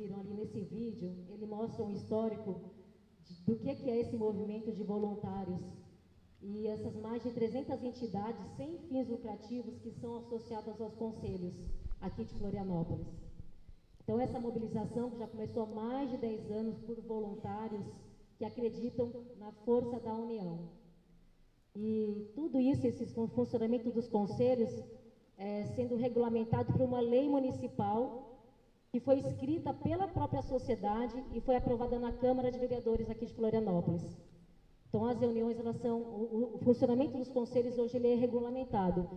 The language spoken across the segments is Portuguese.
viram ali nesse vídeo, ele mostra um histórico do que é esse movimento de voluntários. E essas mais de 300 entidades sem fins lucrativos que são associadas aos conselhos aqui de Florianópolis. Então, essa mobilização que já começou há mais de 10 anos por voluntários que acreditam na força da união. E tudo isso, esse funcionamento dos conselhos, sendo regulamentado por uma lei municipal que foi escrita pela própria sociedade e foi aprovada na Câmara de Vereadores aqui de Florianópolis. Então, as reuniões, o funcionamento dos conselhos hoje ele é regulamentado.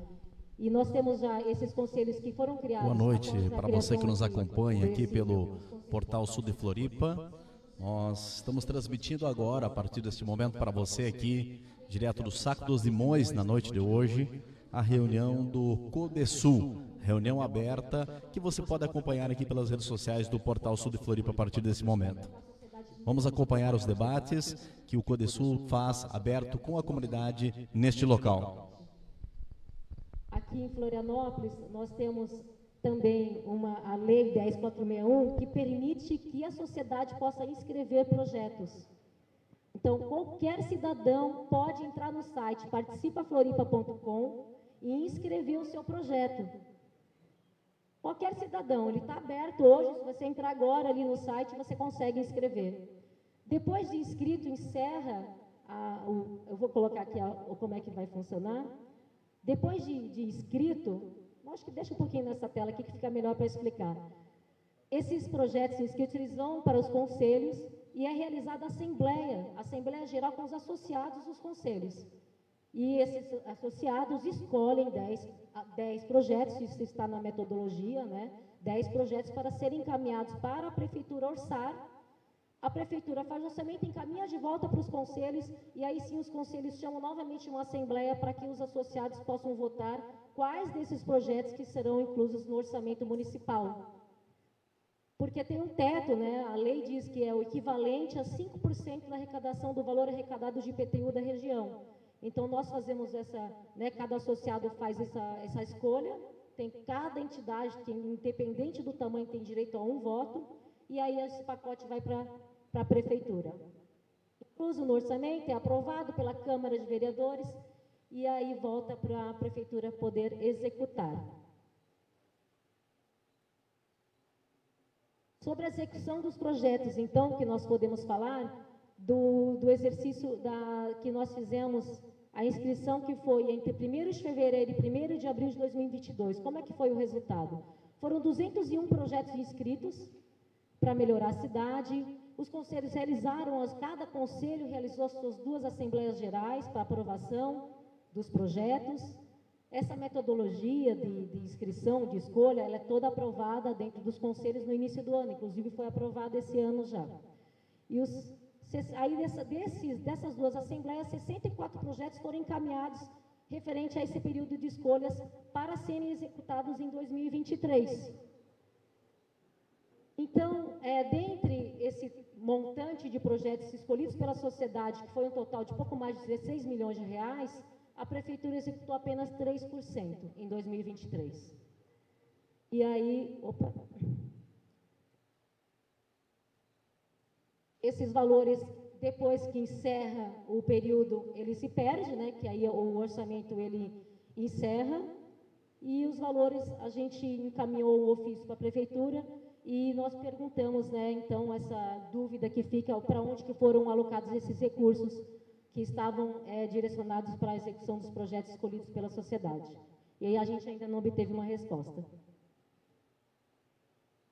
E nós temos já esses conselhos que foram criados... Boa noite para você que nos acompanha aqui pelo Portal Sul de Floripa. Nós estamos transmitindo agora, a partir deste momento, para você aqui, direto do Saco dos Limões, na noite de hoje, a reunião do CODESUL, reunião aberta, que você pode acompanhar aqui pelas redes sociais do Portal Sul de Floripa a partir desse momento. Vamos acompanhar os debates que o CODESUL faz aberto com a comunidade neste local. Aqui em Florianópolis, nós temos também a Lei 10.461, que permite que a sociedade possa inscrever projetos. Então, qualquer cidadão pode entrar no site participafloripa.com e inscrever o seu projeto. Qualquer cidadão, ele está aberto hoje, se você entrar agora ali no site, você consegue inscrever. Depois de inscrito, encerra, eu vou colocar aqui como é que vai funcionar. Depois de inscrito, acho que deixa um pouquinho nessa tela aqui que fica melhor para explicar. Esses projetos inscritos, eles vão para os conselhos e é realizada a Assembleia Geral com os associados dos conselhos. E esses associados escolhem 10 projetos, isso está na metodologia, né? 10 projetos para serem encaminhados para a Prefeitura orçar. A Prefeitura faz o orçamento, encaminha de volta para os conselhos, e aí sim os conselhos chamam novamente uma assembleia para que os associados possam votar quais desses projetos que serão inclusos no orçamento municipal. Porque tem um teto, né? A lei diz que é o equivalente a 5% da arrecadação do valor arrecadado de IPTU da região. Então, nós fazemos cada associado faz essa escolha, cada entidade, independente do tamanho, tem direito a um voto, e aí esse pacote vai para a Prefeitura. Incluso no orçamento, é aprovado pela Câmara de Vereadores, e aí volta para a Prefeitura poder executar. Sobre a execução dos projetos, então, que nós podemos falar do exercício que nós fizemos, a inscrição que foi entre 1º de fevereiro e 1º de abril de 2022. Como é que foi o resultado? Foram 201 projetos inscritos para melhorar a cidade. Os conselhos cada conselho realizou as suas 2 assembleias gerais para aprovação dos projetos. Essa metodologia de inscrição, de escolha, ela é toda aprovada dentro dos conselhos no início do ano, inclusive foi aprovada esse ano já. E aí dessas 2 assembleias, 64 projetos foram encaminhados referente a esse período de escolhas para serem executados em 2023. Então, dentre esse montante de projetos escolhidos pela sociedade, que foi um total de pouco mais de 16 milhões de reais, a Prefeitura executou apenas 3% em 2023. E aí, esses valores, depois que encerra o período, ele se perde, né? Que aí o orçamento ele encerra, e os valores a gente encaminhou o ofício para a Prefeitura, e nós perguntamos, né, então, essa dúvida que fica, para onde que foram alocados esses recursos que estavam direcionados para a execução dos projetos escolhidos pela sociedade. E aí a gente ainda não obteve uma resposta.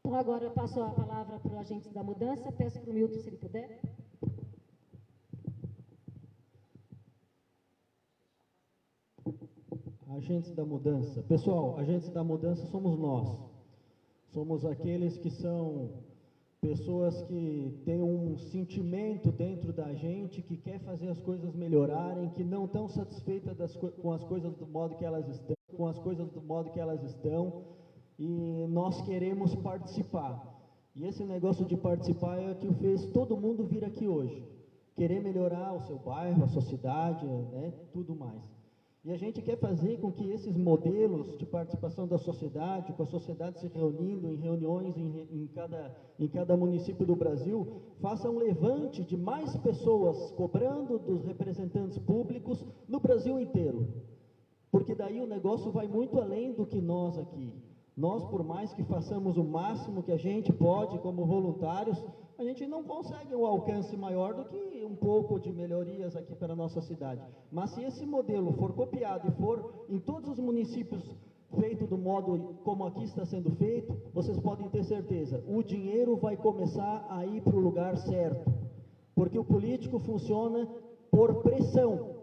Então, agora eu passo a palavra para o agente da mudança, peço para o Milton, se ele puder. Agentes da mudança. Pessoal, agentes da mudança somos nós. Somos aqueles que são pessoas que têm um sentimento dentro da gente, que quer fazer as coisas melhorarem, que não estão satisfeitas com as coisas do modo que elas estão, e nós queremos participar. E esse negócio de participar é o que fez todo mundo vir aqui hoje. Querer melhorar o seu bairro, a sua cidade, né, tudo mais. E a gente quer fazer com que esses modelos de participação da sociedade, com a sociedade se reunindo em reuniões em cada município do Brasil, faça um levante de mais pessoas cobrando dos representantes públicos no Brasil inteiro. Porque daí o negócio vai muito além do que nós aqui. Nós, por mais que façamos o máximo que a gente pode como voluntários, a gente não consegue um alcance maior do que um pouco de melhorias aqui para a nossa cidade. Mas se esse modelo for copiado e for em todos os municípios feito do modo como aqui está sendo feito, vocês podem ter certeza, o dinheiro vai começar a ir para o lugar certo. Porque o político funciona por pressão.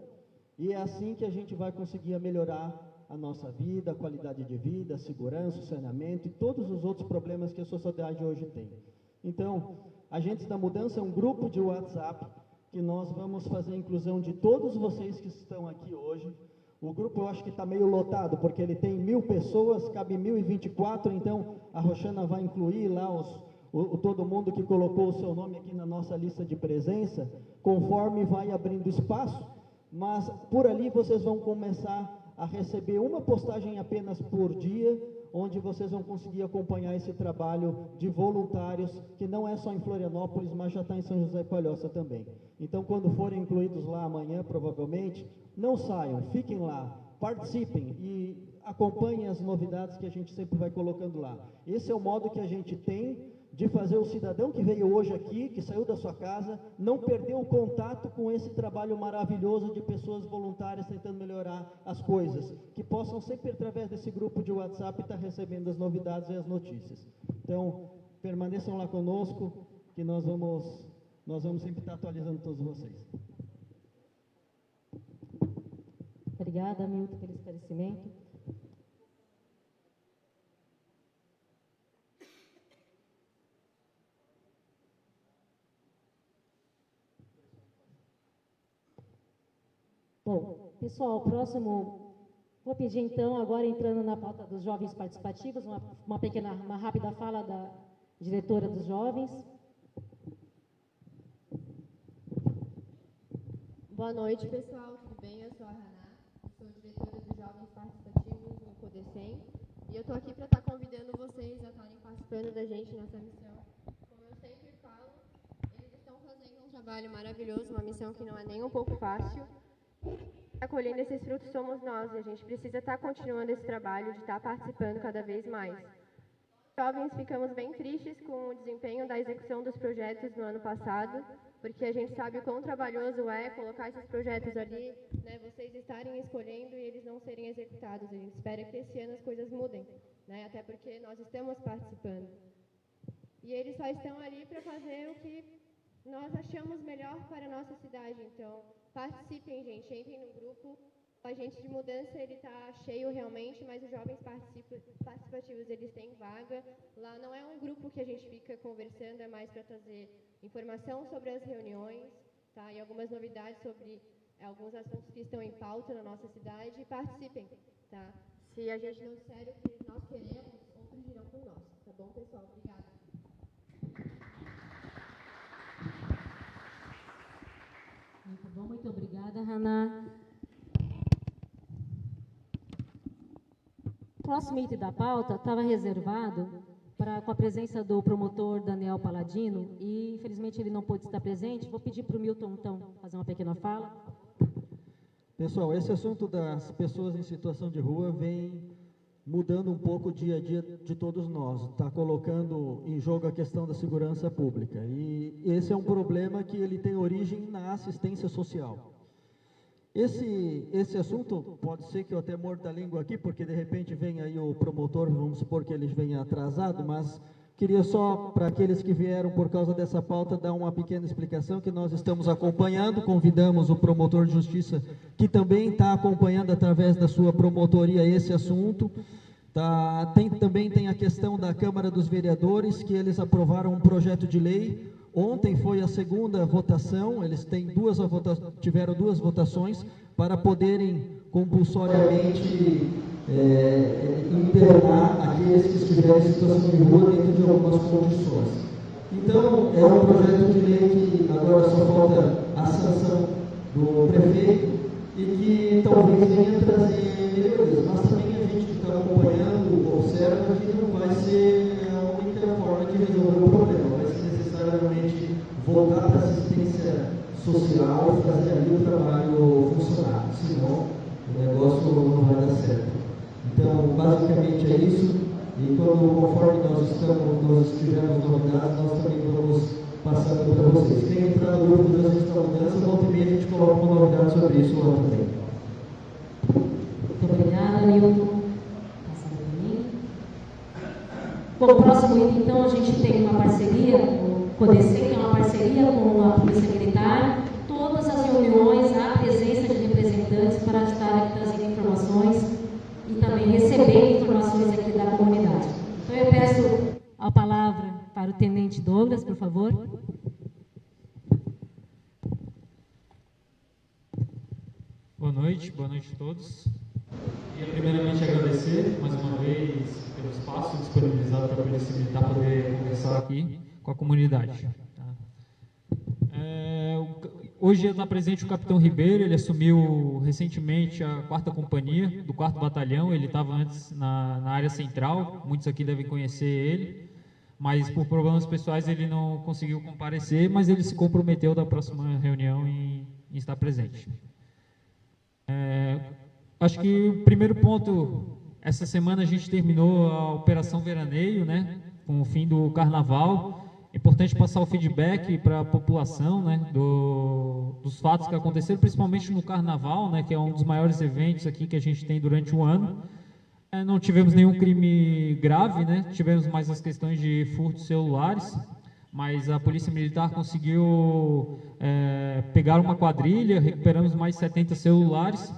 E é assim que a gente vai conseguir melhorar a nossa vida, a qualidade de vida, a segurança, o saneamento e todos os outros problemas que a sociedade hoje tem. Então, Agentes da Mudança é um grupo de WhatsApp que nós vamos fazer a inclusão de todos vocês que estão aqui hoje. O grupo eu acho que está meio lotado, porque ele tem 1000 pessoas, cabe 1024, então a Roxana vai incluir lá todo mundo que colocou o seu nome aqui na nossa lista de presença, conforme vai abrindo espaço, mas por ali vocês vão começar a receber uma postagem apenas por dia, onde vocês vão conseguir acompanhar esse trabalho de voluntários, que não é só em Florianópolis, mas já está em São José Palhoça também. Então, quando forem incluídos lá amanhã, provavelmente, não saiam, fiquem lá, participem e acompanhem as novidades que a gente sempre vai colocando lá. Esse é o modo que a gente tem de fazer o cidadão que veio hoje aqui, que saiu da sua casa, não perder o contato com esse trabalho maravilhoso de pessoas voluntárias tentando melhorar as coisas, que possam sempre, através desse grupo de WhatsApp, estar recebendo as novidades e as notícias. Então, permaneçam lá conosco, que nós vamos sempre estar atualizando todos vocês. Obrigada, Milton, pelo esclarecimento. Bom, pessoal, próximo, vou pedir então, agora entrando na pauta dos jovens participativos, uma rápida fala da diretora dos jovens. Boa noite, pessoal, tudo bem? Eu sou a Haná, sou diretora dos jovens participativos no CODECEM, e eu estou aqui para estar convidando vocês a estarem participando da gente nessa missão. Como eu sempre falo, eles estão fazendo um trabalho maravilhoso, uma missão que não é nem um pouco fácil. Acolhendo esses frutos somos nós, e a gente precisa estar continuando esse trabalho de estar participando cada vez mais. Jovens, ficamos bem tristes com o desempenho da execução dos projetos no ano passado, porque a gente sabe o quão trabalhoso é colocar esses projetos ali, né, vocês estarem escolhendo e eles não serem executados. A gente espera que esse ano as coisas mudem, né, até porque nós estamos participando. E eles só estão ali para fazer o que nós achamos melhor para a nossa cidade. Então, participem, gente, entrem no grupo. O Agente de Mudança, ele está cheio realmente, mas os jovens participativos, eles têm vaga. Lá não é um grupo que a gente fica conversando, é mais para trazer informação sobre as reuniões, tá? E algumas novidades sobre alguns assuntos que estão em pauta na nossa cidade. Participem, tá? Se a gente não disser o que nós queremos, outros dirão por nós. Tá bom, pessoal? Obrigada. Muito bom, muito obrigada, Haná. O próximo item da pauta estava reservado com a presença do promotor Daniel Paladino e, infelizmente, ele não pôde estar presente. Vou pedir para o Milton, então, fazer uma pequena fala. Pessoal, esse assunto das pessoas em situação de rua vem mudando um pouco o dia a dia de todos nós, está colocando em jogo a questão da segurança pública. E esse é um problema que ele tem origem na assistência social. Esse assunto, pode ser que eu até morda a língua aqui, porque de repente vem aí o promotor, vamos supor que ele venha atrasado, mas queria só, para aqueles que vieram por causa dessa pauta, dar uma pequena explicação que nós estamos acompanhando. Convidamos o promotor de justiça, que também está acompanhando através da sua promotoria esse assunto. Também tem a questão da Câmara dos Vereadores, que eles aprovaram um projeto de lei. Ontem foi a segunda votação, eles tiveram 2 votações para poderem compulsoriamente internar aqueles que estiverem em situação de rua dentro de algumas condições. Então, é um projeto de lei que agora só falta a sanção do prefeito e que talvez venha trazer melhorias. Mas também a gente que está acompanhando, observa que não vai ser a única forma de resolver o problema, vai ser necessariamente voltar para a assistência social e fazer ali o trabalho funcionar, senão o negócio não vai dar certo. Então, basicamente é isso, e conforme nós tivermos novidades, nós também vamos passando para vocês. Quem entrar no grupo das agentes da mudança, volta e meia a gente coloca uma novidade sobre isso lá também. Muito obrigada, Milton. Bom, próximo item, então, a gente tem uma parceria, o CODECEM, que é uma parceria com a Polícia Militar. Todas as reuniões, há presença de representantes para estar aqui trazendo informações e também recebendo informações aqui da comunidade. Então, eu peço a palavra para o Tenente Douglas, por favor. Boa noite a todos. Queria primeiramente agradecer mais uma vez pelo espaço disponibilizado para a Polícia Militar poder conversar aqui com a comunidade. Hoje está presente o Capitão Ribeiro, ele assumiu recentemente a 4ª Companhia do 4º Batalhão, ele estava antes na área central, muitos aqui devem conhecer ele, mas por problemas pessoais ele não conseguiu comparecer, mas ele se comprometeu da próxima reunião em estar presente. Acho que o primeiro ponto, essa semana a gente terminou a Operação Veraneio, né, com o fim do Carnaval. É importante passar o feedback para a população, né, dos fatos que aconteceram, principalmente no Carnaval, né, que é um dos maiores eventos aqui que a gente tem durante o ano. Não tivemos nenhum crime grave, né, tivemos mais as questões de furtos celulares, mas a Polícia Militar conseguiu pegar uma quadrilha, recuperamos mais 70 celulares.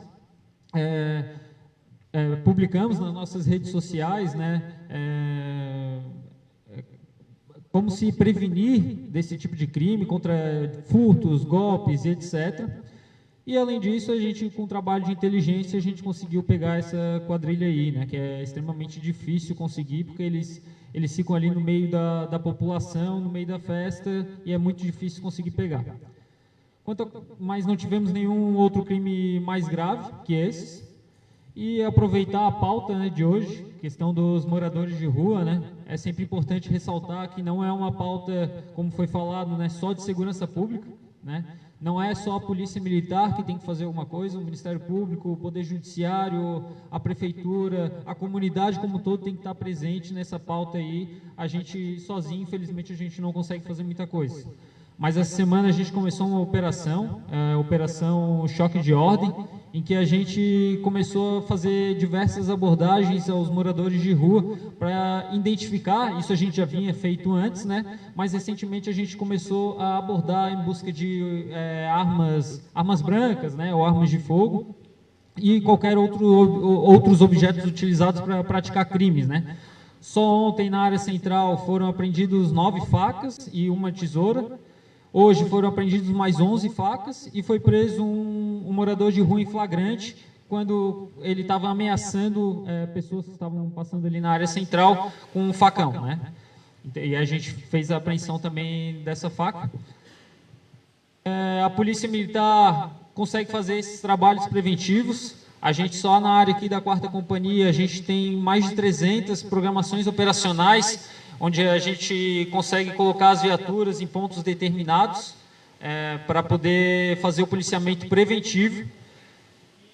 Publicamos nas nossas redes sociais, né, como se prevenir desse tipo de crime, contra furtos, golpes, etc. E, além disso, a gente, com o trabalho de inteligência, a gente conseguiu pegar essa quadrilha aí, né, que é extremamente difícil conseguir, porque eles ficam ali no meio da população, no meio da festa, e é muito difícil conseguir pegar. Mas não tivemos nenhum outro crime mais grave que esses. E aproveitar a pauta, né, de hoje, questão dos moradores de rua, né, é sempre importante ressaltar que não é uma pauta, como foi falado, né, só de segurança pública, né, não é só a Polícia Militar que tem que fazer alguma coisa, o Ministério Público, o Poder Judiciário, a Prefeitura, a comunidade como um todo tem que estar presente nessa pauta aí. A gente sozinho, infelizmente, a gente não consegue fazer muita coisa. Mas essa semana a gente começou uma operação, Operação Choque de Ordem, em que a gente começou a fazer diversas abordagens aos moradores de rua para identificar, isso a gente já vinha feito antes, né? Mas recentemente a gente começou a abordar em busca de armas brancas, né? Ou armas de fogo e qualquer outros objetos utilizados para praticar crimes, né? Só ontem na área central foram apreendidos 9 facas e uma tesoura. Hoje foram apreendidos mais 11 facas e foi preso um morador de rua em flagrante quando ele estava ameaçando pessoas que estavam passando ali na área central com um facão, né? E a gente fez a apreensão também dessa faca. A Polícia Militar consegue fazer esses trabalhos preventivos. A gente só na área aqui da 4ª Companhia, a gente tem mais de 300 programações operacionais, onde a gente consegue colocar as viaturas em pontos determinados para poder fazer o policiamento preventivo.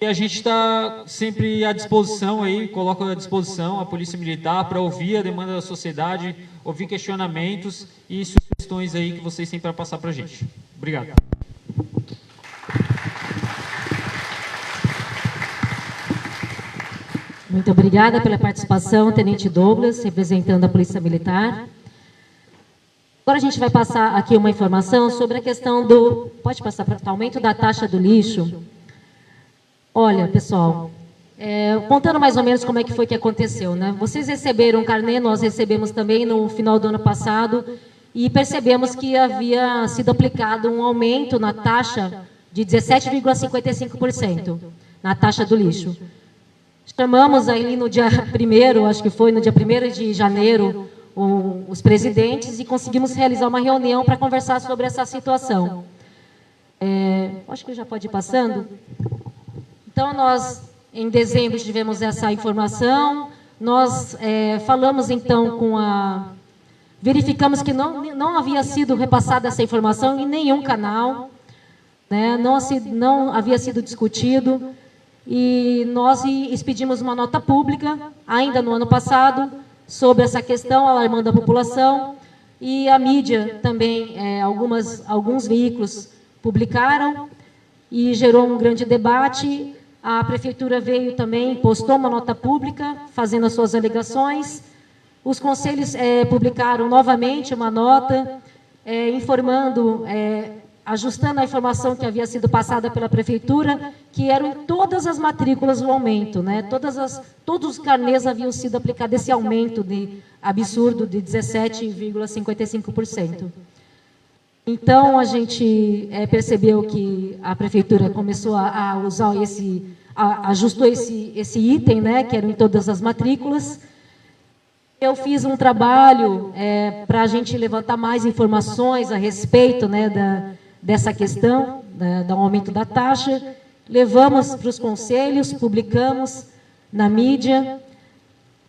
E a gente está sempre à disposição aí, coloco à disposição a Polícia Militar para ouvir a demanda da sociedade, ouvir questionamentos e sugestões aí que vocês têm para passar para a gente. Obrigado. Muito obrigada pela participação, Tenente Douglas, representando a Polícia Militar. Agora a gente vai passar aqui uma informação sobre a questão do... Pode passar para o aumento da taxa do lixo. Olha, pessoal, contando mais ou menos como é que foi que aconteceu, né? Vocês receberam um carnê, nós recebemos também no final do ano passado, e percebemos que havia sido aplicado um aumento na taxa de 17,55% na taxa do lixo. Chamamos aí no dia 1º, acho que foi no dia 1º de janeiro, os presidentes e conseguimos realizar uma reunião para conversar sobre essa situação. Acho que já pode ir passando. Então, nós, em dezembro, tivemos essa informação, nós falamos, então, verificamos que não havia sido repassada essa informação em nenhum canal, né? Não havia sido discutido, e nós expedimos uma nota pública, ainda no ano passado, sobre essa questão, alarmando a população, e a mídia também, alguns veículos publicaram, e gerou um grande debate. A prefeitura veio também, postou uma nota pública, fazendo as suas alegações. Os conselhos publicaram novamente uma nota, informando, ajustando a informação que havia sido passada pela prefeitura, que eram todas as matrículas o aumento, né? Todos os carnês haviam sido aplicados esse aumento absurdo de 17,55%. Então, a gente percebeu que a prefeitura começou a usar ajustou esse item, né, que eram em todas as matrículas. Eu fiz um trabalho para a gente levantar mais informações a respeito, né, dessa questão, do aumento da taxa. Levamos para os conselhos, publicamos na mídia.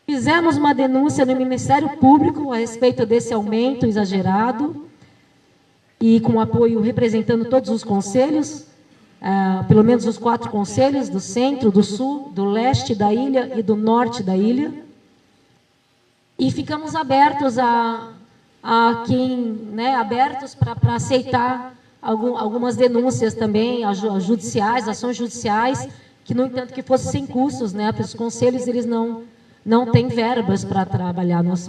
Fizemos uma denúncia no Ministério Público a respeito desse aumento exagerado, e com apoio representando todos os conselhos, pelo menos os 4 conselhos, do centro, do sul, do leste da ilha e do norte da ilha. E ficamos abertos abertos para aceitar algumas denúncias também, judiciais, ações judiciais, que, no entanto, que fossem sem custos, né? Porque os conselhos, eles não têm verbas para trabalhar. Nós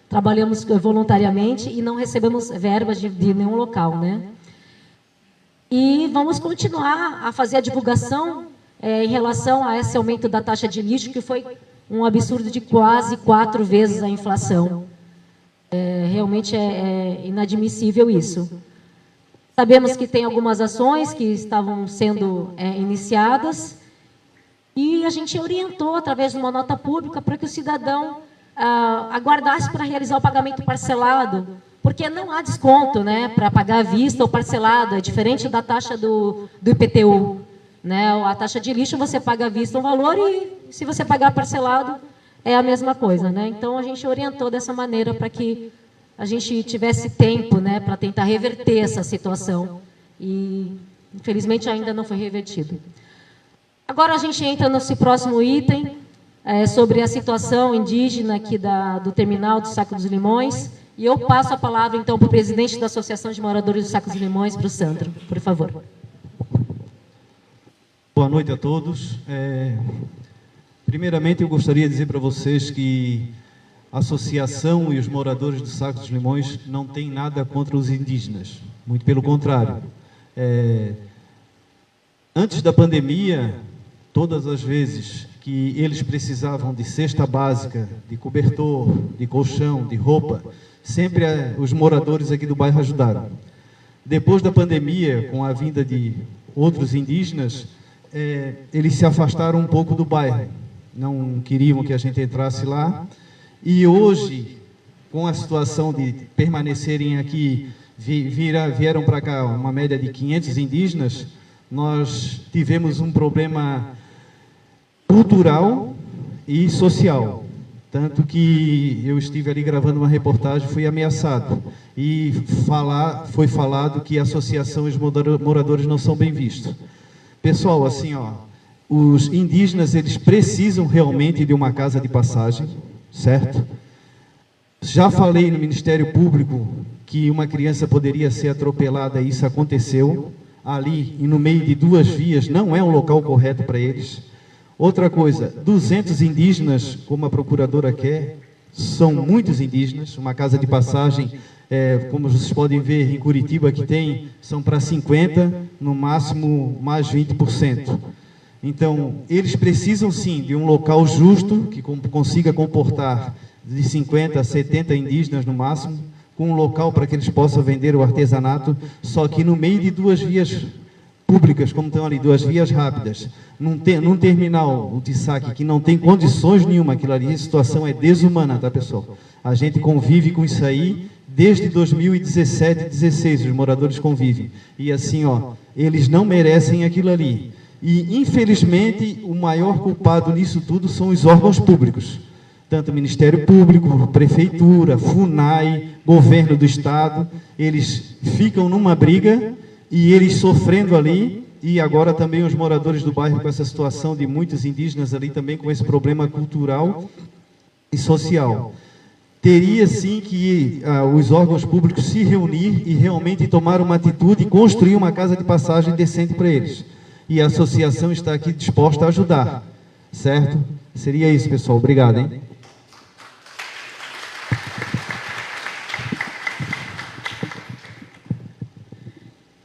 trabalhamos voluntariamente e não recebemos verbas de nenhum local, né? E vamos continuar a fazer a divulgação em relação a esse aumento da taxa de lixo, que foi um absurdo de quase 4 vezes a inflação. Realmente é inadmissível isso. Sabemos que tem algumas ações que estavam sendo iniciadas, e a gente orientou, através de uma nota pública, para que o cidadão aguardasse para realizar o pagamento parcelado, porque não há desconto, né, para pagar à vista ou parcelado, é diferente da taxa do IPTU. Né? A taxa de lixo você paga à vista um valor, e se você pagar parcelado é a mesma coisa. Né? Então, a gente orientou dessa maneira para que a gente tivesse tempo, né, para tentar reverter essa situação, e infelizmente ainda não foi revertido. Agora a gente entra nesse próximo item, sobre a situação indígena aqui do terminal do Saco dos Limões, e eu passo a palavra, então, para o presidente da Associação de Moradores do Saco dos Limões, para o Sandro, por favor. Boa noite a todos. Primeiramente, eu gostaria de dizer para vocês que a associação e os moradores do Saco dos Limões não têm nada contra os indígenas, muito pelo contrário. Antes da pandemia, todas as vezes que eles precisavam de cesta básica, de cobertor, de colchão, de roupa, sempre os moradores aqui do bairro ajudaram. Depois da pandemia, com a vinda de outros indígenas, eles se afastaram um pouco do bairro, não queriam que a gente entrasse lá, e hoje, com a situação de permanecerem aqui, vieram para cá uma média de 500 indígenas, nós tivemos um problema cultural e social, tanto que eu estive ali gravando uma reportagem, fui ameaçado, e foi falado que a associação e os moradores não são bem vistos. Pessoal, assim, os indígenas, eles precisam realmente de uma casa de passagem, certo? Já falei no Ministério Público que uma criança poderia ser atropelada, e isso aconteceu. Ali, e no meio de 2 vias, não é um local correto para eles. Outra coisa, 200 indígenas, como a procuradora quer, são muitos indígenas. Uma casa de passagem, como vocês podem ver, em Curitiba, que tem, são para 50, no máximo mais 20%. Então, eles precisam sim de um local justo, que consiga comportar de 50 a 70 indígenas no máximo, com um local para que eles possam vender o artesanato, só que no meio de 2 vias públicas, como estão ali, 2 vias rápidas, num terminal de saque que não tem condições nenhuma, aquilo ali, a situação é desumana, tá, pessoal? A gente convive com isso aí desde 2017, 2016, os moradores convivem. E assim, eles não merecem aquilo ali. E, infelizmente, o maior culpado nisso tudo são os órgãos públicos, tanto Ministério Público, Prefeitura, FUNAI, Governo do Estado. Eles ficam numa briga e eles sofrendo ali, e agora também os moradores do bairro com essa situação de muitos indígenas ali também com esse problema cultural e social. Teria sim que os órgãos públicos se reunir e realmente tomar uma atitude e construir uma casa de passagem decente para eles. E a associação está aqui disposta a ajudar, certo? Seria isso, pessoal. Obrigado, hein?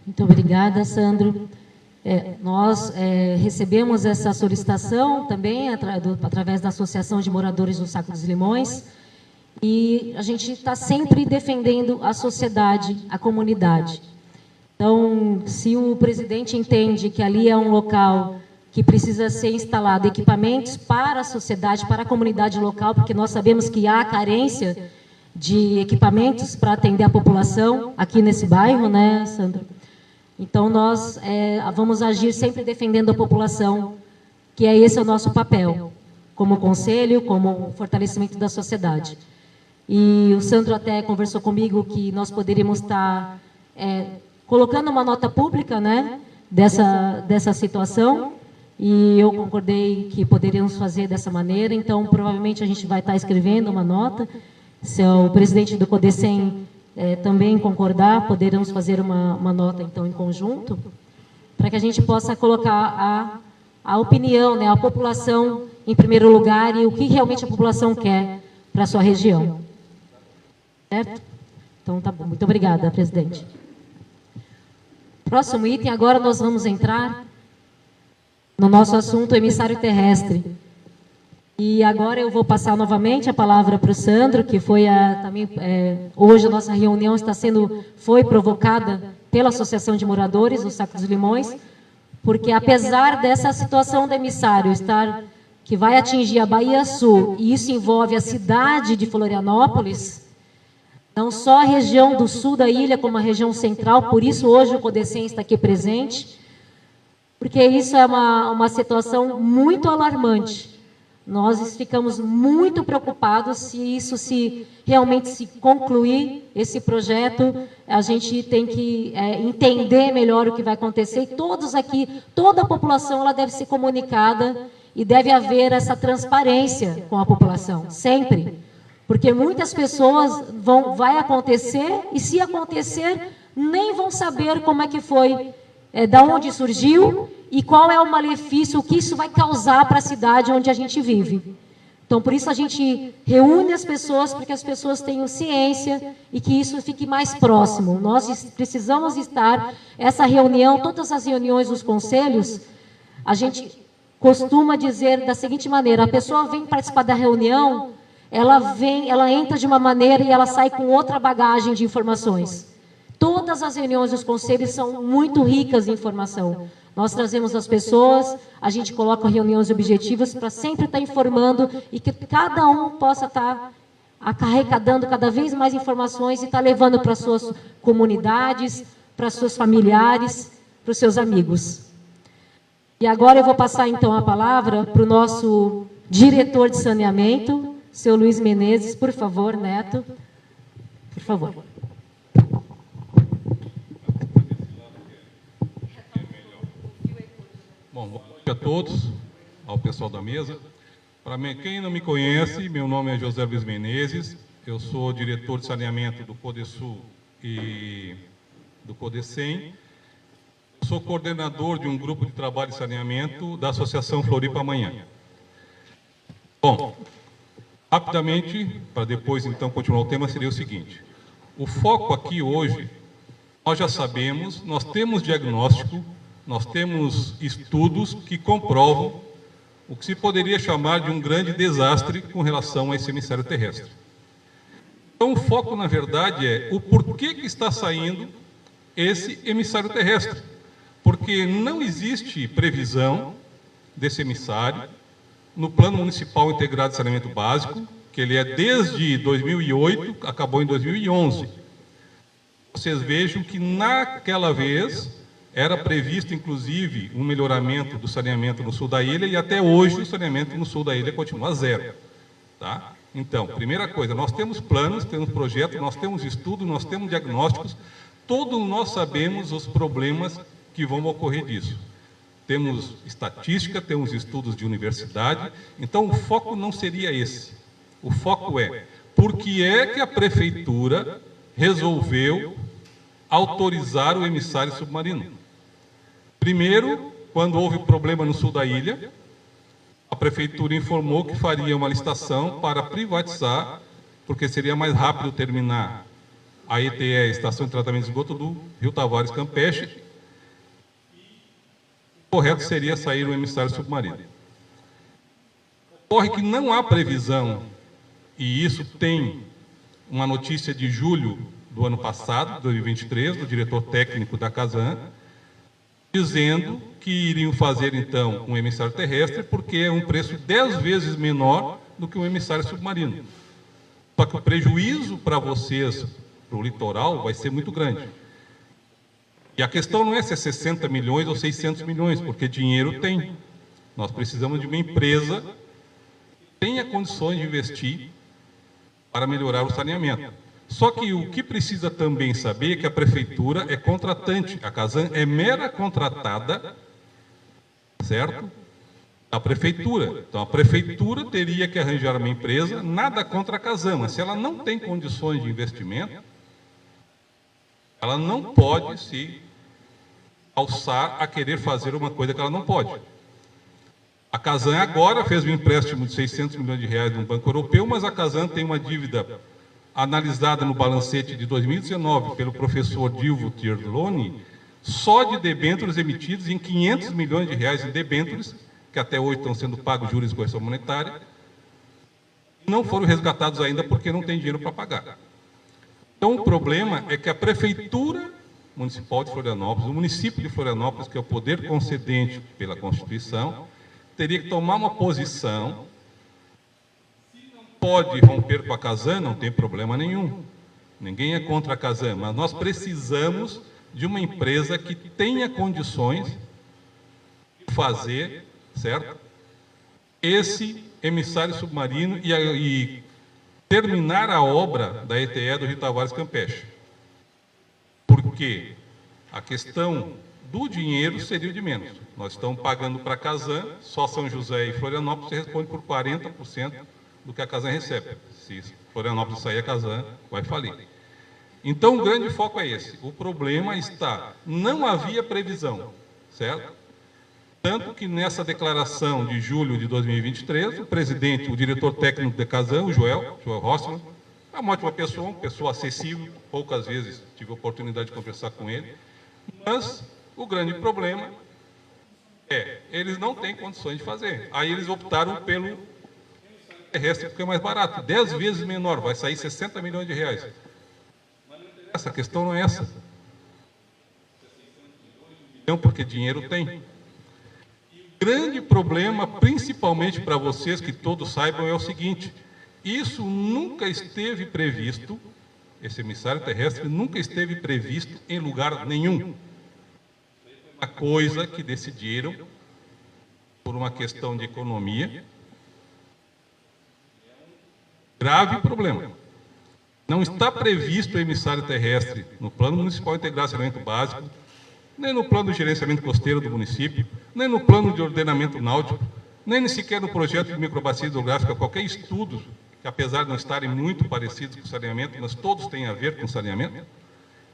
Muito obrigada, Sandro. Nós recebemos essa solicitação também através da Associação de Moradores do Saco dos Limões, e a gente está sempre defendendo a sociedade, a comunidade. Então, se o presidente entende que ali é um local que precisa ser instalado equipamentos para a sociedade, para a comunidade local, porque nós sabemos que há carência de equipamentos para atender a população aqui nesse bairro, né, Sandro? Então, nós vamos agir sempre defendendo a população, que esse é o nosso papel, como conselho, como fortalecimento da sociedade. E o Sandro até conversou comigo que nós poderíamos estar colocando uma nota pública, né, dessa situação, e eu concordei que poderíamos fazer dessa maneira. Então, provavelmente, a gente vai estar escrevendo uma nota. Se o presidente do CODECEM também concordar, poderemos fazer uma nota, então, em conjunto, para que a gente possa colocar a opinião, né, a população em primeiro lugar e o que realmente a população quer para a sua região. Certo? Então, tá bom. Muito obrigada, presidente. Próximo item, agora nós vamos entrar no nosso assunto emissário terrestre. E agora eu vou passar novamente a palavra para o Sandro, que foi também, hoje a nossa reunião foi provocada pela Associação de Moradores do Saco dos Limões, porque apesar dessa situação do emissário que vai atingir a Bahia Sul, e isso envolve a cidade de Florianópolis, não só a região do sul da ilha, como a região central, por isso hoje o CODECEM está aqui presente, porque isso é uma situação muito alarmante. Nós ficamos muito preocupados se isso realmente se concluir, esse projeto, a gente tem que entender melhor o que vai acontecer, e todos aqui, toda a população, ela deve ser comunicada e deve haver essa transparência com a população, sempre. Porque muitas pessoas vai acontecer, e se acontecer, nem vão saber como é que foi, da onde surgiu e qual é o malefício, o que isso vai causar para a cidade onde a gente vive. Então, por isso a gente reúne as pessoas, para que as pessoas tenham ciência e que isso fique mais próximo. Nós precisamos estar, essa reunião, todas as reuniões dos conselhos, a gente costuma dizer da seguinte maneira: a pessoa vem participar da reunião, ela entra de uma maneira e ela sai com outra bagagem de informações. Todas as reuniões dos conselhos são muito ricas em informação. Nós trazemos as pessoas, a gente coloca reuniões objetivas para sempre estar informando e que cada um possa estar arrecadando cada vez mais informações e estar levando para as suas comunidades, para os seus familiares, para os seus amigos. E agora eu vou passar então a palavra para o nosso diretor de saneamento, seu Luiz Menezes. Por favor, Neto. Por favor. Bom, boa noite a todos, ao pessoal da mesa. Para quem não me conhece, meu nome é José Luiz Menezes, eu sou diretor de saneamento do CODESUL e do CODECEM. Sou coordenador de um grupo de trabalho de saneamento da Associação Floripa Amanhã. Bom, rapidamente, para depois então continuar o tema, seria o seguinte: o foco aqui hoje, nós já sabemos, nós temos diagnóstico, nós temos estudos que comprovam o que se poderia chamar de um grande desastre com relação a esse emissário terrestre. Então, o foco, na verdade, é o porquê que está saindo esse emissário terrestre. Porque não existe previsão desse emissário no Plano Municipal Integrado de Saneamento Básico, que ele é desde 2008, acabou em 2011. Vocês vejam que naquela vez era previsto, inclusive, um melhoramento do saneamento no sul da ilha, e até hoje o saneamento no sul da ilha continua zero. Tá? Então, primeira coisa, nós temos planos, temos projetos, nós temos estudos, nós temos diagnósticos, todos nós sabemos os problemas que vão ocorrer disso. Temos estatística, temos estudos de universidade, então o foco não seria esse. O foco é, por que é que a prefeitura resolveu autorizar o emissário submarino? Primeiro, quando houve problema no sul da ilha, a prefeitura informou que faria uma licitação para privatizar, porque seria mais rápido terminar a ETE, Estação de Tratamento de Esgoto do Rio Tavares Campeche. O correto seria sair o emissário submarino. Ocorre que não há previsão, e isso tem uma notícia de julho do ano passado, 2023, do diretor técnico da Casan, dizendo que iriam fazer, então, um emissário terrestre, porque é um preço 10 vezes menor do que um emissário submarino. Só que o prejuízo para vocês, para o litoral, vai ser muito grande. E a questão não é se é 60 milhões ou 600 milhões, porque dinheiro tem. Nós precisamos de uma empresa que tenha condições de investir para melhorar o saneamento. Só que o que precisa também saber é que a prefeitura é contratante, a Casan é mera contratada, certo? A prefeitura. Então, a prefeitura teria que arranjar uma empresa, nada contra a Casan, mas se ela não tem condições de investimento, ela não pode se alçar a querer fazer uma coisa que ela não pode. A Casan agora fez um empréstimo de 600 milhões de reais no Banco Europeu, mas a Casan tem uma dívida analisada no balancete de 2019 pelo professor Dilvo Tirloni, só de debêntures emitidos em 500 milhões de reais em debêntures, que até hoje estão sendo pagos juros de correção monetária, não foram resgatados ainda porque não tem dinheiro para pagar. Então, o problema é que a Prefeitura Municipal de Florianópolis, o município de Florianópolis, que é o poder concedente pela Constituição, teria que tomar uma posição. Pode romper com a Casan, não tem problema nenhum. Ninguém é contra a Casan, mas nós precisamos de uma empresa que tenha condições de fazer, certo? Esse emissário submarino e terminar a obra da ETE do Rio Tavares Campeche. Porque a questão do dinheiro seria o de menos. Nós estamos pagando para a Casan, só São José e Florianópolis responde por 40% do que a Casan recebe. Se Florianópolis sair, a Casan vai falir. Então, o grande foco é esse. O problema está, não havia previsão, certo? Tanto que nessa declaração de julho de 2023, o presidente, o diretor técnico da Casan, o Joel Rossmann, é uma ótima pessoa, acessível, poucas vezes tive a oportunidade de conversar com ele, mas o grande problema é, eles não têm condições de fazer. Aí eles optaram pelo terrestre, porque é mais barato, 10 vezes menor, vai sair 60 milhões de reais. Essa questão não é essa. Não, porque dinheiro tem. O grande problema, principalmente para vocês, que todos saibam, é o seguinte: isso nunca esteve previsto, esse emissário terrestre nunca esteve previsto em lugar nenhum. Uma coisa que decidiram, por uma questão de economia, grave problema. Não está previsto o emissário terrestre no Plano Municipal Integrado de Saneamento Básico, nem no Plano de Gerenciamento Costeiro do município, nem no Plano de Ordenamento Náutico, nem sequer no projeto de microbacia hidrográfica, qualquer estudo, que apesar de não estarem muito parecidos com o saneamento, mas todos têm a ver com saneamento.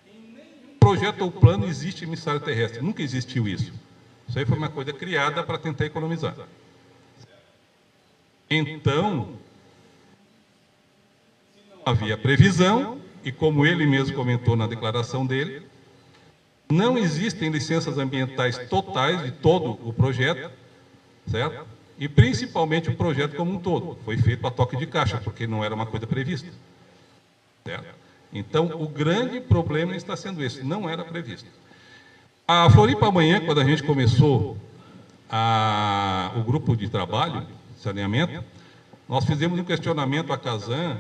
Em nenhum projeto ou plano existe emissário terrestre, nunca existiu isso. Isso aí foi uma coisa criada para tentar economizar. Então, havia previsão, e como ele mesmo comentou na declaração dele, não existem licenças ambientais totais de todo o projeto, certo? E principalmente o projeto como um todo. Foi feito a toque de caixa, porque não era uma coisa prevista, certo? Então, o grande problema está sendo esse, não era previsto. A Floripa amanhã, quando a gente começou o grupo de trabalho, saneamento, nós fizemos um questionamento à Casan,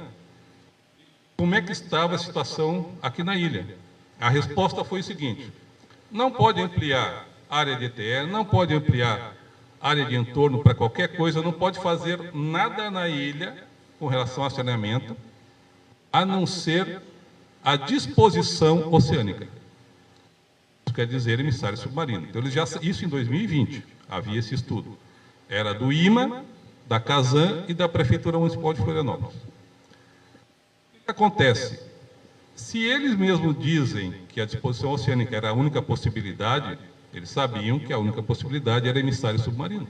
como é que estava a situação aqui na ilha. A resposta foi o seguinte: não pode ampliar área de ETE, não pode ampliar área de entorno para qualquer coisa, não pode fazer nada na ilha com relação a saneamento, a não ser a disposição oceânica. Isso quer dizer emissário submarino. Então, isso em 2020, havia esse estudo. Era do IMA, da CASAN e da Prefeitura Municipal de Florianópolis. O que acontece? Se eles mesmos dizem que a disposição oceânica era a única possibilidade, eles sabiam que a única possibilidade era emissário submarino.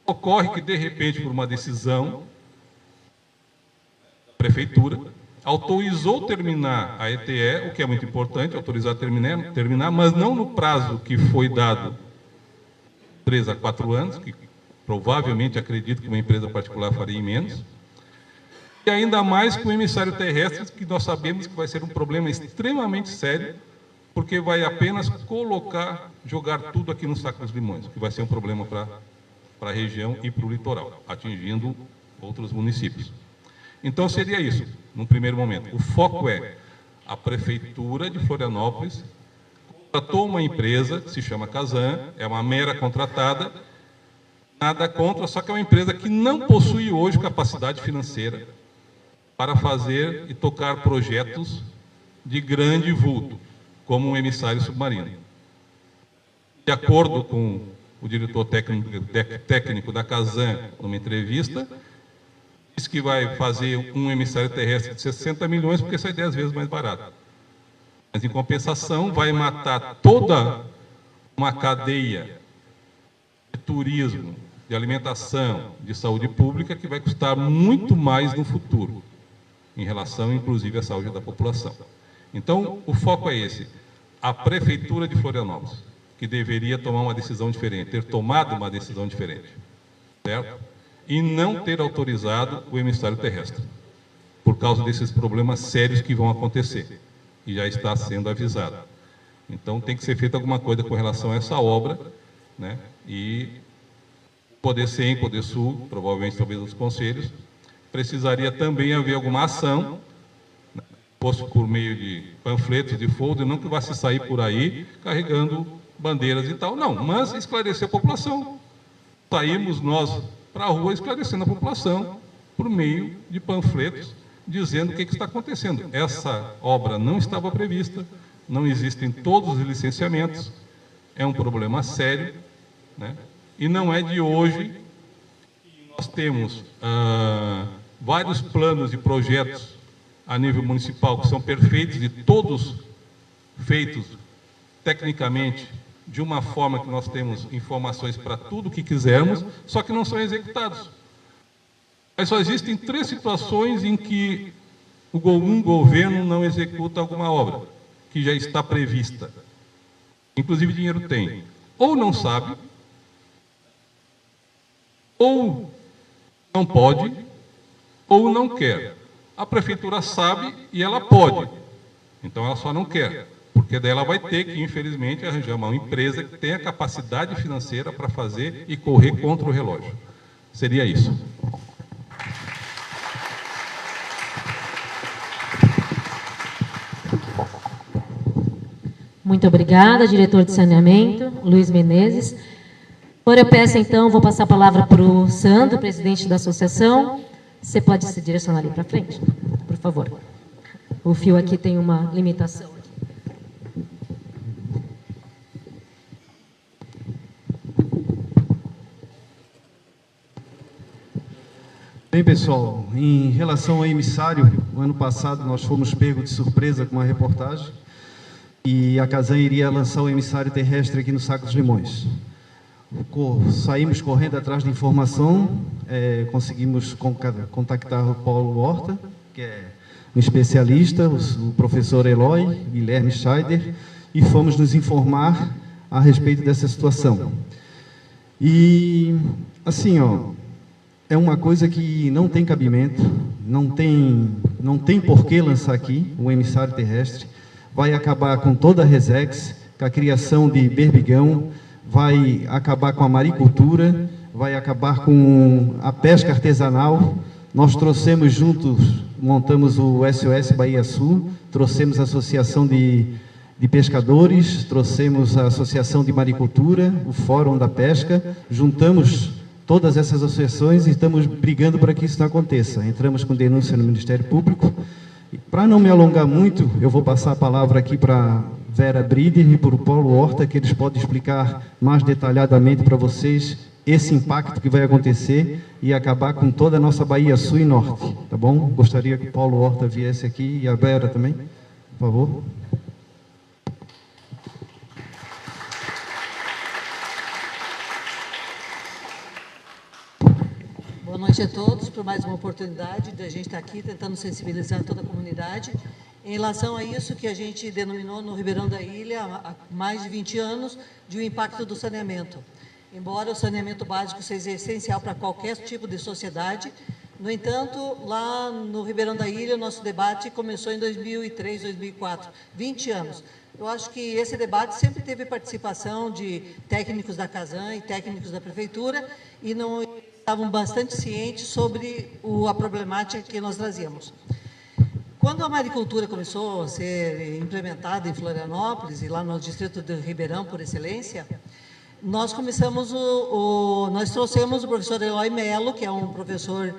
Ocorre que, de repente, por uma decisão, a Prefeitura autorizou terminar a ETE, o que é muito importante, autorizar terminar, mas não no prazo que foi dado, 3 a 4 anos, que provavelmente acredito que uma empresa particular faria em menos, e ainda mais com o emissário terrestre, que nós sabemos que vai ser um problema extremamente sério, porque vai apenas jogar tudo aqui no Saco dos Limões, que vai ser um problema para a região e para o litoral, atingindo outros municípios. Então, seria isso, num primeiro momento. O foco é a Prefeitura de Florianópolis contratou uma empresa, que se chama CASAN, é uma mera contratada, nada contra, só que é uma empresa que não possui hoje capacidade financeira para fazer e tocar projetos de grande vulto, como um emissário submarino. De acordo com o diretor técnico da CASAN, numa entrevista, diz que vai fazer um emissário terrestre de 60 milhões, porque sai 10 vezes mais barato. Mas, em compensação, vai matar toda uma cadeia de turismo, de alimentação, de saúde pública, que vai custar muito mais no futuro, em relação, inclusive, à saúde da população. Então, o foco é esse. A Prefeitura de Florianópolis, que deveria tomar uma decisão diferente, ter tomado uma decisão diferente, certo? E não ter autorizado o emissário terrestre, por causa desses problemas sérios que vão acontecer, e já está sendo avisado. Então, tem que ser feita alguma coisa com relação a essa obra, né? E Poder Sem, Poder Sul, provavelmente talvez os conselhos, precisaria também haver alguma ação, né? Fosse por meio de panfletos, de folder, não que vá se sair por aí carregando bandeiras e tal, não, mas esclarecer a população. Saímos nós para a rua esclarecendo a população por meio de panfletos, dizendo o que está acontecendo. Essa obra não estava prevista, não existem todos os licenciamentos, é um problema sério, né? E não é de hoje que nós temos vários planos e projetos a nível municipal que são perfeitos e todos feitos tecnicamente de uma forma que nós temos informações para tudo o que quisermos, só que não são executados. Mas só existem 3 situações em que um governo não executa alguma obra que já está prevista. Inclusive dinheiro tem. Ou não sabe, ou não pode, ou não quer. A Prefeitura sabe e ela pode, então ela só não quer, porque daí ela vai ter que, infelizmente, arranjar uma empresa que tenha capacidade financeira para fazer e correr contra o relógio. Seria isso. Muito obrigada, diretor de saneamento, Luiz Menezes. Agora eu peço, então, vou passar a palavra para o Sandro, presidente da associação. Você pode se direcionar ali para frente, por favor. O fio aqui tem uma limitação. Bem, pessoal, em relação ao emissário, no ano passado nós fomos pegos de surpresa com uma reportagem e a CASAN iria lançar o emissário terrestre aqui no Saco dos Limões. Saímos correndo atrás de informação, conseguimos contactar o Paulo Horta, que é um especialista, o professor Eloy, Guilherme Scheider, e fomos nos informar a respeito dessa situação. E, assim, é uma coisa que não tem cabimento, não tem por que lançar aqui o emissário terrestre, vai acabar com toda a Resex, com a criação de berbigão, vai acabar com a maricultura, vai acabar com a pesca artesanal. Nós trouxemos juntos, montamos o SOS Bahia Sul, trouxemos a Associação de de pescadores, trouxemos a Associação de Maricultura, o Fórum da Pesca, juntamos todas essas associações e estamos brigando para que isso não aconteça. Entramos com denúncia no Ministério Público. Para não me alongar muito, eu vou passar a palavra aqui para Vera Brider e para o Paulo Horta, que eles podem explicar mais detalhadamente para vocês esse impacto que vai acontecer e acabar com toda a nossa Bahia Sul e Norte, tá bom? Gostaria que o Paulo Horta viesse aqui e a Vera também, por favor. Boa noite a todos, por mais uma oportunidade de a gente estar aqui tentando sensibilizar toda a comunidade em relação a isso que a gente denominou no Ribeirão da Ilha, há mais de 20 anos, de um impacto do saneamento. Embora o saneamento básico seja essencial para qualquer tipo de sociedade, no entanto, lá no Ribeirão da Ilha, o nosso debate começou em 2003, 2004, 20 anos. Eu acho que esse debate sempre teve participação de técnicos da Casan e técnicos da Prefeitura e não estavam bastante cientes sobre a problemática que nós trazíamos. Quando a maricultura começou a ser implementada em Florianópolis e lá no distrito do Ribeirão, por excelência, nós começamos nós trouxemos o professor Eloy Mello, que é um professor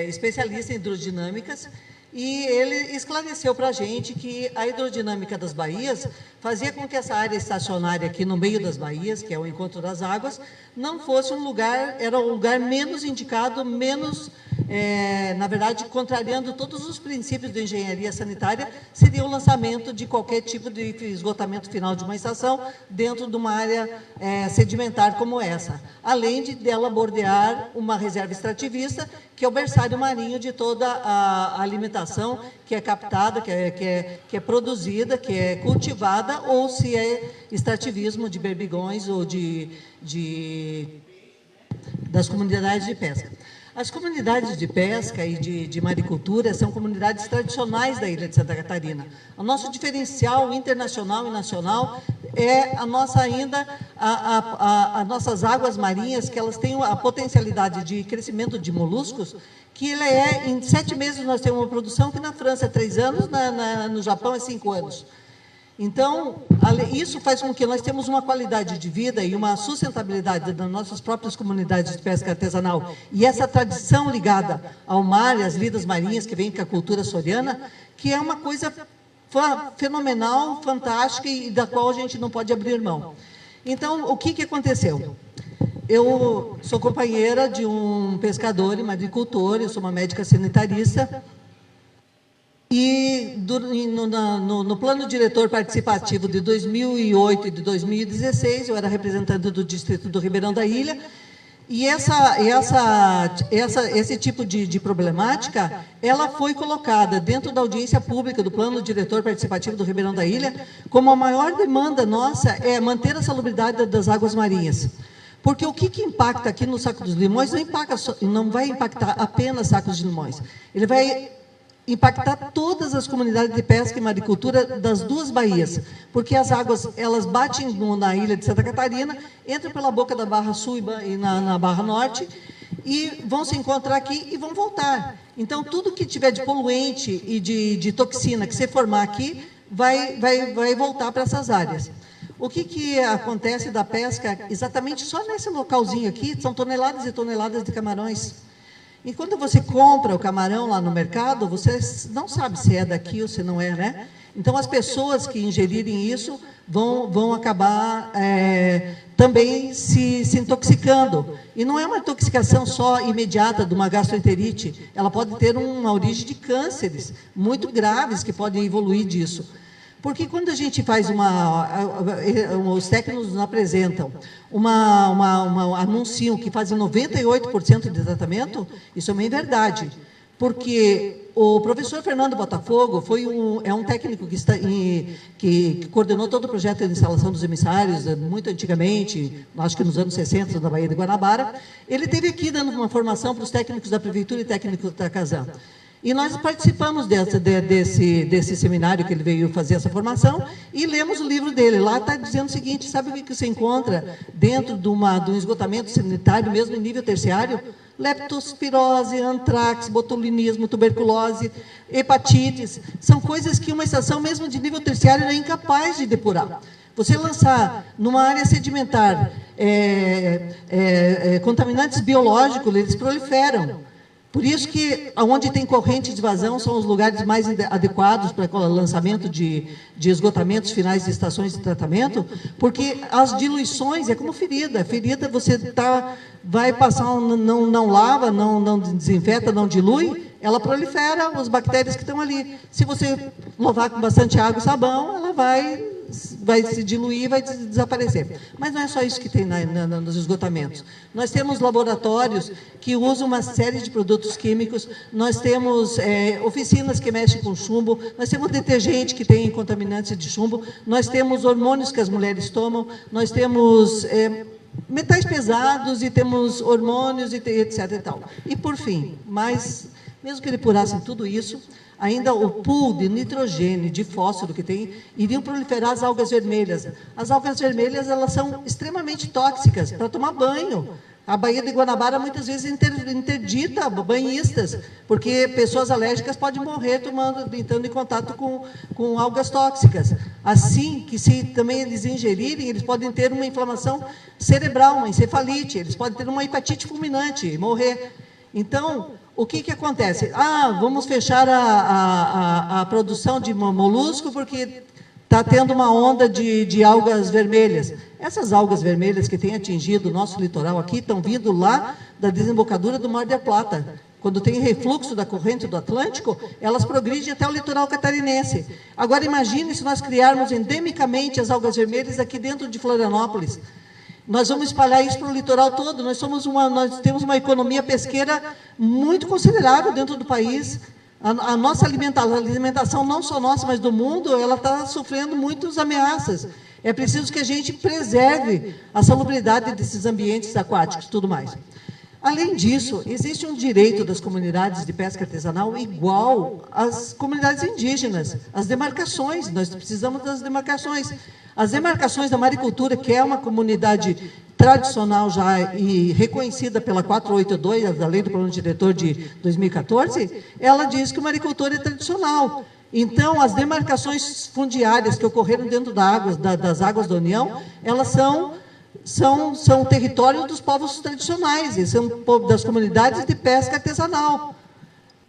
especialista em hidrodinâmicas, e ele esclareceu para a gente que a hidrodinâmica das baías fazia com que essa área estacionária aqui no meio das baías, que é o encontro das águas, não fosse um lugar, era um lugar menos indicado, menos, na verdade, contrariando todos os princípios da engenharia sanitária, seria o lançamento de qualquer tipo de esgotamento final de uma estação dentro de uma área sedimentar como essa, além de dela bordear uma reserva extrativista, que é o berçário marinho de toda a alimentação que é captada, que é produzida, que é cultivada, ou se é extrativismo de berbigões ou das comunidades de pesca. As comunidades de pesca e de maricultura são comunidades tradicionais da ilha de Santa Catarina. O nosso diferencial internacional e nacional é a nossa ainda, as nossas águas marinhas, que elas têm a potencialidade de crescimento de moluscos, que em 7 meses nós temos uma produção que na França é 3 anos, no Japão é 5 anos. Então, isso faz com que nós temos uma qualidade de vida e uma sustentabilidade das nossas próprias comunidades de pesca artesanal. E essa tradição ligada ao mar e às vidas marinhas, que vem com a cultura açoriana, que é uma coisa fenomenal, fantástica e da qual a gente não pode abrir mão. Então, o que aconteceu? Eu sou companheira de um pescador e maricultor, eu sou uma médica sanitarista, e no plano diretor participativo de 2008 e de 2016, eu era representante do distrito do Ribeirão da Ilha, e esse tipo de problemática, ela foi colocada dentro da audiência pública do plano diretor participativo do Ribeirão da Ilha, como a maior demanda nossa é manter a salubridade das águas marinhas. Porque o que impacta aqui no Saco dos Limões não vai impactar apenas Sacos de Limões, ele vai impactar todas as comunidades de pesca e maricultura das duas baías, porque as águas, elas batem na ilha de Santa Catarina, entram pela boca da Barra Sul e na Barra Norte, e vão se encontrar aqui e vão voltar. Então, tudo que tiver de poluente e de toxina que se formar aqui, vai voltar para essas áreas. O que acontece da pesca, exatamente só nesse localzinho aqui, são toneladas e toneladas de camarões. E quando você compra o camarão lá no mercado, você não sabe se é daqui ou se não é, né? Então, as pessoas que ingerirem isso vão acabar também se intoxicando. E não é uma intoxicação só imediata de uma gastroenterite, ela pode ter uma origem de cânceres muito graves que podem evoluir disso. Porque quando a gente faz os técnicos nos apresentam, anunciam que fazem 98% de tratamento, isso é uma verdade. Porque o professor Fernando Botafogo é um técnico que coordenou todo o projeto de instalação dos emissários, muito antigamente, acho que nos anos 60, na Baía de Guanabara. Ele esteve aqui dando uma formação para os técnicos da Prefeitura e técnicos da Casan. E nós participamos desse seminário que ele veio fazer essa formação e lemos o livro dele. Lá está dizendo o seguinte: sabe o que você encontra dentro de um esgotamento sanitário, mesmo em nível terciário? Leptospirose, antrax, botulinismo, tuberculose, hepatites. São coisas que uma estação, mesmo de nível terciário, é incapaz de depurar. Você lançar numa área sedimentar contaminantes biológicos, eles proliferam. Por isso que, onde tem corrente de vazão, são os lugares mais adequados para o lançamento de esgotamentos finais de estações de tratamento, porque as diluições é como ferida. Ferida, você vai passar, não lava, não desinfeta, não dilui, ela prolifera as bactérias que estão ali. Se você lavar com bastante água e sabão, ela vai se diluir, vai desaparecer. Mas não é só isso que tem nos esgotamentos. Nós temos laboratórios que usam uma série de produtos químicos, nós temos oficinas que mexem com chumbo, nós temos detergente que tem contaminantes de chumbo, nós temos hormônios que as mulheres tomam, nós temos metais pesados e temos hormônios, e etc. E tal. E, por fim, mesmo que depurassem tudo isso, ainda o pool de nitrogênio, de fósforo que tem, iriam proliferar as algas vermelhas. As algas vermelhas, elas são extremamente tóxicas para tomar banho. A Baía de Guanabara, muitas vezes, interdita banhistas, porque pessoas alérgicas podem morrer entrando em contato com algas tóxicas. Assim, que se também eles ingerirem, eles podem ter uma inflamação cerebral, uma encefalite, eles podem ter uma hepatite fulminante e morrer. Então, o que acontece? Vamos fechar a produção de molusco porque está tendo uma onda de algas vermelhas. Essas algas vermelhas que têm atingido o nosso litoral aqui estão vindo lá da desembocadura do Mar del Plata. Quando tem refluxo da corrente do Atlântico, elas progridem até o litoral catarinense. Agora, imagine se nós criarmos endemicamente as algas vermelhas aqui dentro de Florianópolis. Nós vamos espalhar isso para o litoral todo. Nós temos uma economia pesqueira muito considerável dentro do país. A nossa alimentação, não só nossa, mas do mundo, ela está sofrendo muitas ameaças. É preciso que a gente preserve a salubridade desses ambientes aquáticos e tudo mais. Além disso, existe um direito das comunidades de pesca artesanal igual às comunidades indígenas, as demarcações. Nós precisamos das demarcações. As demarcações da maricultura, que é uma comunidade tradicional já e reconhecida pela 482, da Lei do Plano Diretor de 2014, ela diz que a maricultura é tradicional. Então, as demarcações fundiárias que ocorreram dentro das águas da União, elas são territórios dos povos tradicionais, são das comunidades de pesca artesanal.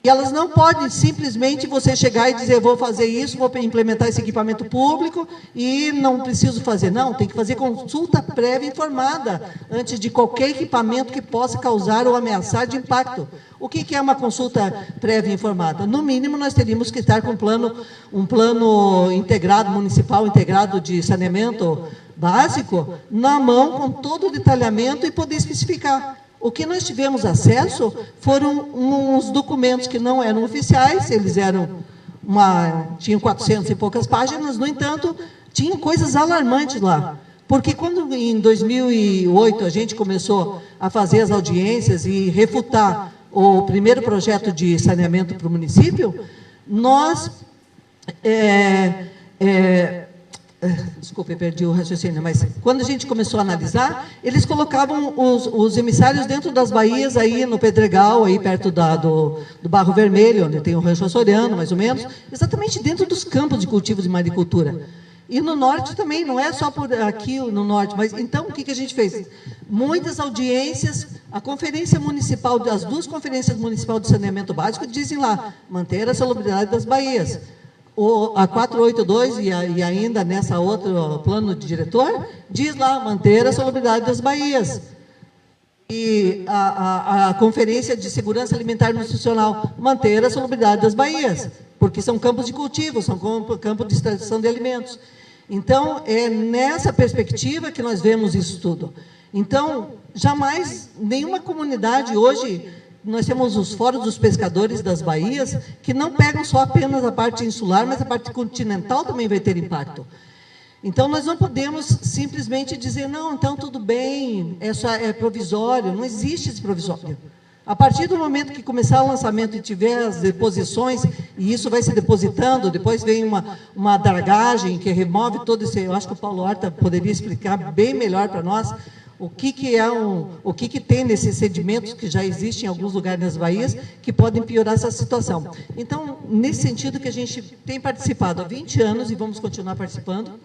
E elas não podem simplesmente você chegar e dizer, vou fazer isso, vou implementar esse equipamento público e não preciso fazer. Não, tem que fazer consulta prévia informada antes de qualquer equipamento que possa causar ou ameaçar de impacto. O que é uma consulta prévia informada? No mínimo, nós teríamos que estar com um plano integrado, municipal integrado de saneamento básico, na mão, com todo o detalhamento e poder especificar. O que nós tivemos acesso foram uns documentos que não eram oficiais, eles tinham 400 e poucas páginas, no entanto, tinham coisas alarmantes lá. Porque quando, em 2008, a gente começou a fazer as audiências e refutar o primeiro projeto de saneamento para o município, nós... Desculpe, perdi o raciocínio, mas quando a gente começou a analisar, eles colocavam os emissários dentro das baías, aí no Pedregal, aí perto do Barro Vermelho, onde tem o Rancho Açoriano, mais ou menos, exatamente dentro dos campos de cultivo de maricultura. E no norte também, não é só por aqui no norte, mas então o que a gente fez? Muitas audiências, a conferência municipal, as duas conferências municipais de saneamento básico dizem lá, manter a salubridade das baías. A 482 e ainda nessa outra plano de diretor, diz lá, manter a salubridade das baías. E a Conferência de Segurança Alimentar e Nutricional, manter a salubridade das baías, porque são campos de cultivo, são campos de extração de alimentos. Então, é nessa perspectiva que nós vemos isso tudo. Então, jamais, nenhuma comunidade hoje... Nós temos os fóruns dos pescadores das baías, que não pegam só apenas a parte insular, mas a parte continental também vai ter impacto. Então, nós não podemos simplesmente dizer, não, então tudo bem, é provisório. Não existe esse provisório. A partir do momento que começar o lançamento e tiver as deposições, e isso vai se depositando, depois vem uma dragagem que remove todo esse... Eu acho que o Paulo Horta poderia explicar bem melhor para nós O que tem nesses sedimentos que já existem em alguns lugares nas baías que podem piorar essa situação. Então, nesse sentido que a gente tem participado há 20 anos e vamos continuar participando,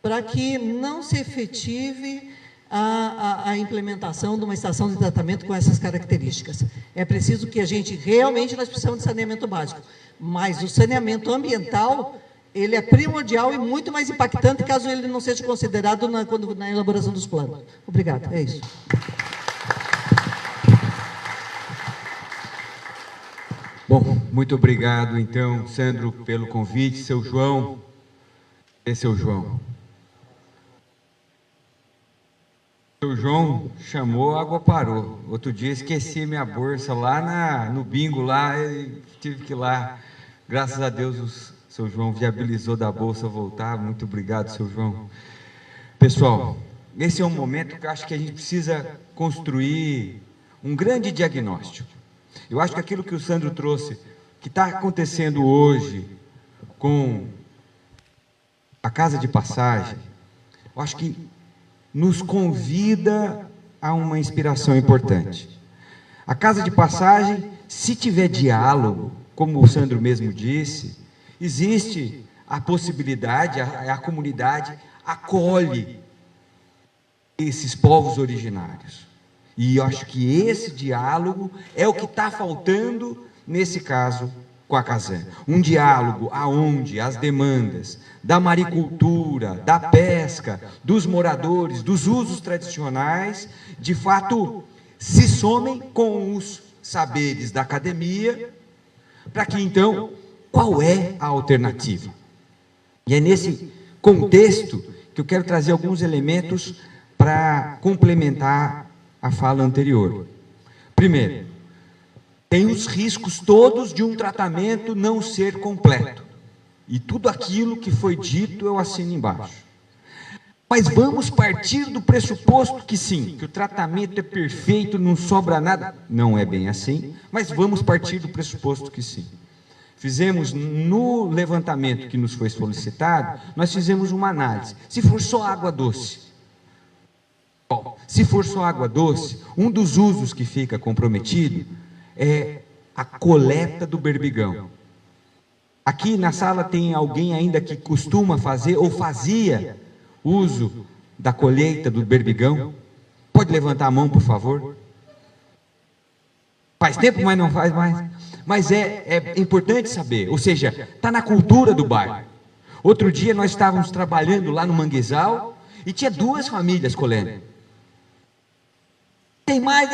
para que não se efetive a implementação de uma estação de tratamento com essas características. É preciso que a gente, realmente, nós precisamos de saneamento básico, mas o saneamento ambiental, ele é primordial e muito mais impactante caso ele não seja considerado na elaboração dos planos. Obrigado, é isso. Bom, muito obrigado, então, Sandro, pelo convite. Seu João, seu João. Seu João chamou, a água parou. Outro dia esqueci minha bolsa lá no bingo, lá, e tive que ir lá. Graças a Deus, o seu João viabilizou da bolsa voltar. Muito obrigado, seu João. Pessoal, esse é um momento que eu acho que a gente precisa construir um grande diagnóstico. Eu acho que aquilo que o Sandro trouxe, que está acontecendo hoje com a Casa de Passagem, eu acho que nos convida a uma inspiração importante. A Casa de Passagem, se tiver diálogo, como o Sandro mesmo disse, existe a possibilidade, a comunidade acolhe esses povos originários. E eu acho que esse diálogo é o que está faltando nesse caso com a Casan. Um diálogo aonde as demandas da maricultura, da pesca, dos moradores, dos usos tradicionais, de fato, se somem com os saberes da academia, para que, então, qual é a alternativa? E é nesse contexto que eu quero trazer alguns elementos para complementar a fala anterior. Primeiro, tem os riscos todos de um tratamento não ser completo. E tudo aquilo que foi dito eu assino embaixo. Mas vamos partir do pressuposto que sim, que o tratamento é perfeito, não sobra nada. Não é bem assim, mas vamos partir do pressuposto que sim. Fizemos no levantamento que nos foi solicitado, nós fizemos uma análise. Se for só água doce, se for só água doce, um dos usos que fica comprometido é a coleta do berbigão. Aqui na sala tem alguém ainda que costuma fazer ou fazia uso da colheita do berbigão? Pode levantar a mão, por favor? Faz tempo, mas não faz mais. Mas é importante saber, ou seja, está na cultura do bairro. Outro dia nós estávamos trabalhando lá no manguezal e tinha 2 famílias colhendo. Tem mais,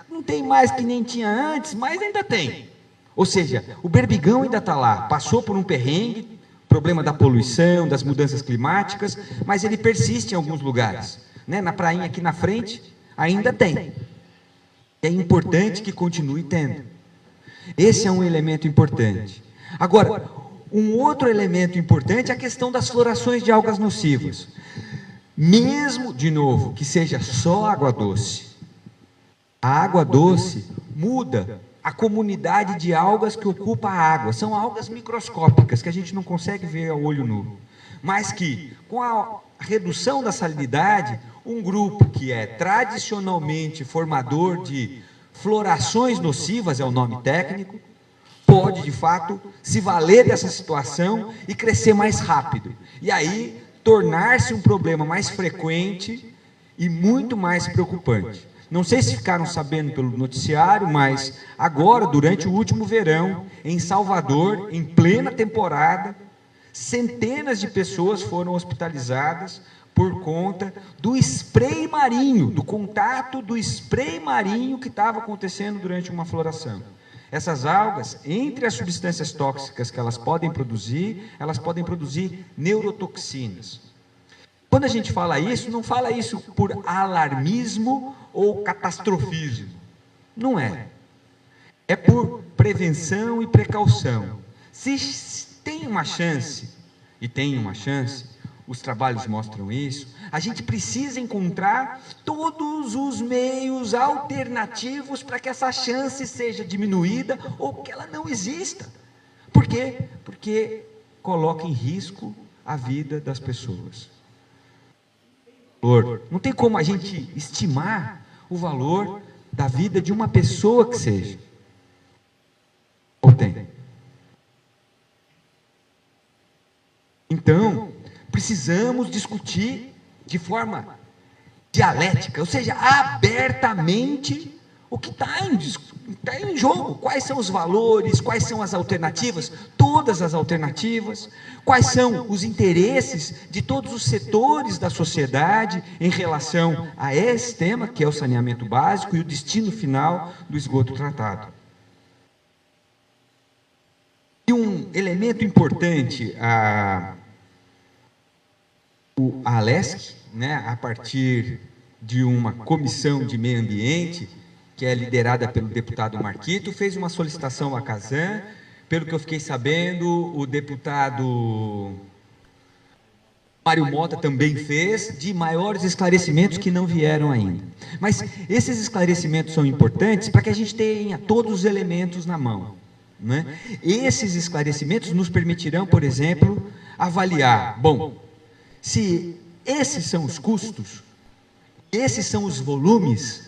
não tem mais que nem tinha antes, mas ainda tem. Ou seja, o berbigão ainda está lá, passou por um perrengue, problema da poluição, das mudanças climáticas, mas ele persiste em alguns lugares. Né? Na prainha aqui na frente, ainda tem. É importante que continue tendo. Esse é um elemento importante. Agora, um outro elemento importante é a questão das florações de algas nocivas. Mesmo, de novo, que seja só água doce, a água doce muda a comunidade de algas que ocupa a água. São algas microscópicas, que a gente não consegue ver ao olho nu. Mas que, com a redução da salinidade, um grupo que é tradicionalmente formador de florações nocivas, é o nome técnico, pode, de fato, se valer dessa situação e crescer mais rápido. E aí, tornar-se um problema mais frequente e muito mais preocupante. Não sei se ficaram sabendo pelo noticiário, mas agora, durante o último verão, em Salvador, em plena temporada, centenas de pessoas foram hospitalizadas por conta do spray marinho, do contato do spray marinho que estava acontecendo durante uma floração. Essas algas, entre as substâncias tóxicas que elas podem produzir neurotoxinas. Quando a gente fala isso, não fala isso por alarmismo ou catastrofismo. Não é. É por prevenção e precaução. Se tem uma chance, e tem uma chance, os trabalhos mostram isso, a gente precisa encontrar todos os meios alternativos para que essa chance seja diminuída ou que ela não exista. Por quê? Porque coloca em risco a vida das pessoas. valor. Não tem como a gente estimar o valor da vida de uma pessoa que seja. Ou tem? Então, precisamos discutir de forma dialética, ou seja, abertamente, o que está em jogo, quais são os valores, quais são as alternativas, todas as alternativas, quais são os interesses de todos os setores da sociedade em relação a esse tema, que é o saneamento básico e o destino final do esgoto tratado. E um elemento importante, a ALESC, né, a partir de uma comissão de meio ambiente, que é liderada pelo deputado Marquito, fez uma solicitação à Casan. Pelo que eu fiquei sabendo, o deputado Mário Mota também fez, de maiores esclarecimentos que não vieram ainda. Mas esses esclarecimentos são importantes para que a gente tenha todos os elementos na mão, né? Esses esclarecimentos nos permitirão, por exemplo, avaliar, bom, se esses são os custos, esses são os volumes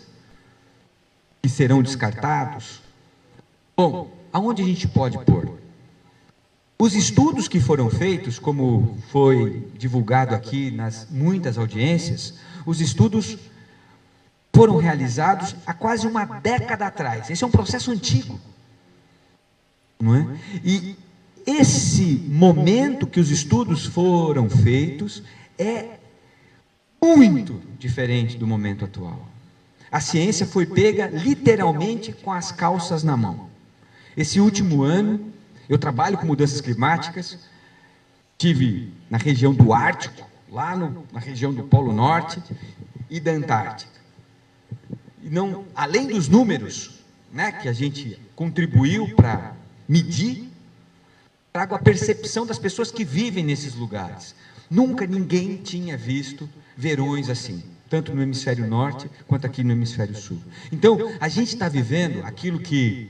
que serão descartados, bom, aonde a gente pode pôr? Os estudos que foram feitos, como foi divulgado aqui nas muitas audiências, os estudos foram realizados há quase uma década atrás. Esse é um processo antigo, não é? E esse momento que os estudos foram feitos é muito diferente do momento atual. A ciência foi pega literalmente com as calças na mão. Esse último ano, eu trabalho com mudanças climáticas, estive na região do Ártico, lá na região do Polo Norte e da Antártica. E não, além dos números, né, que a gente contribuiu para medir, trago a percepção das pessoas que vivem nesses lugares. Nunca ninguém tinha visto verões assim, tanto no hemisfério norte quanto aqui no hemisfério sul. Então, a gente está vivendo aquilo que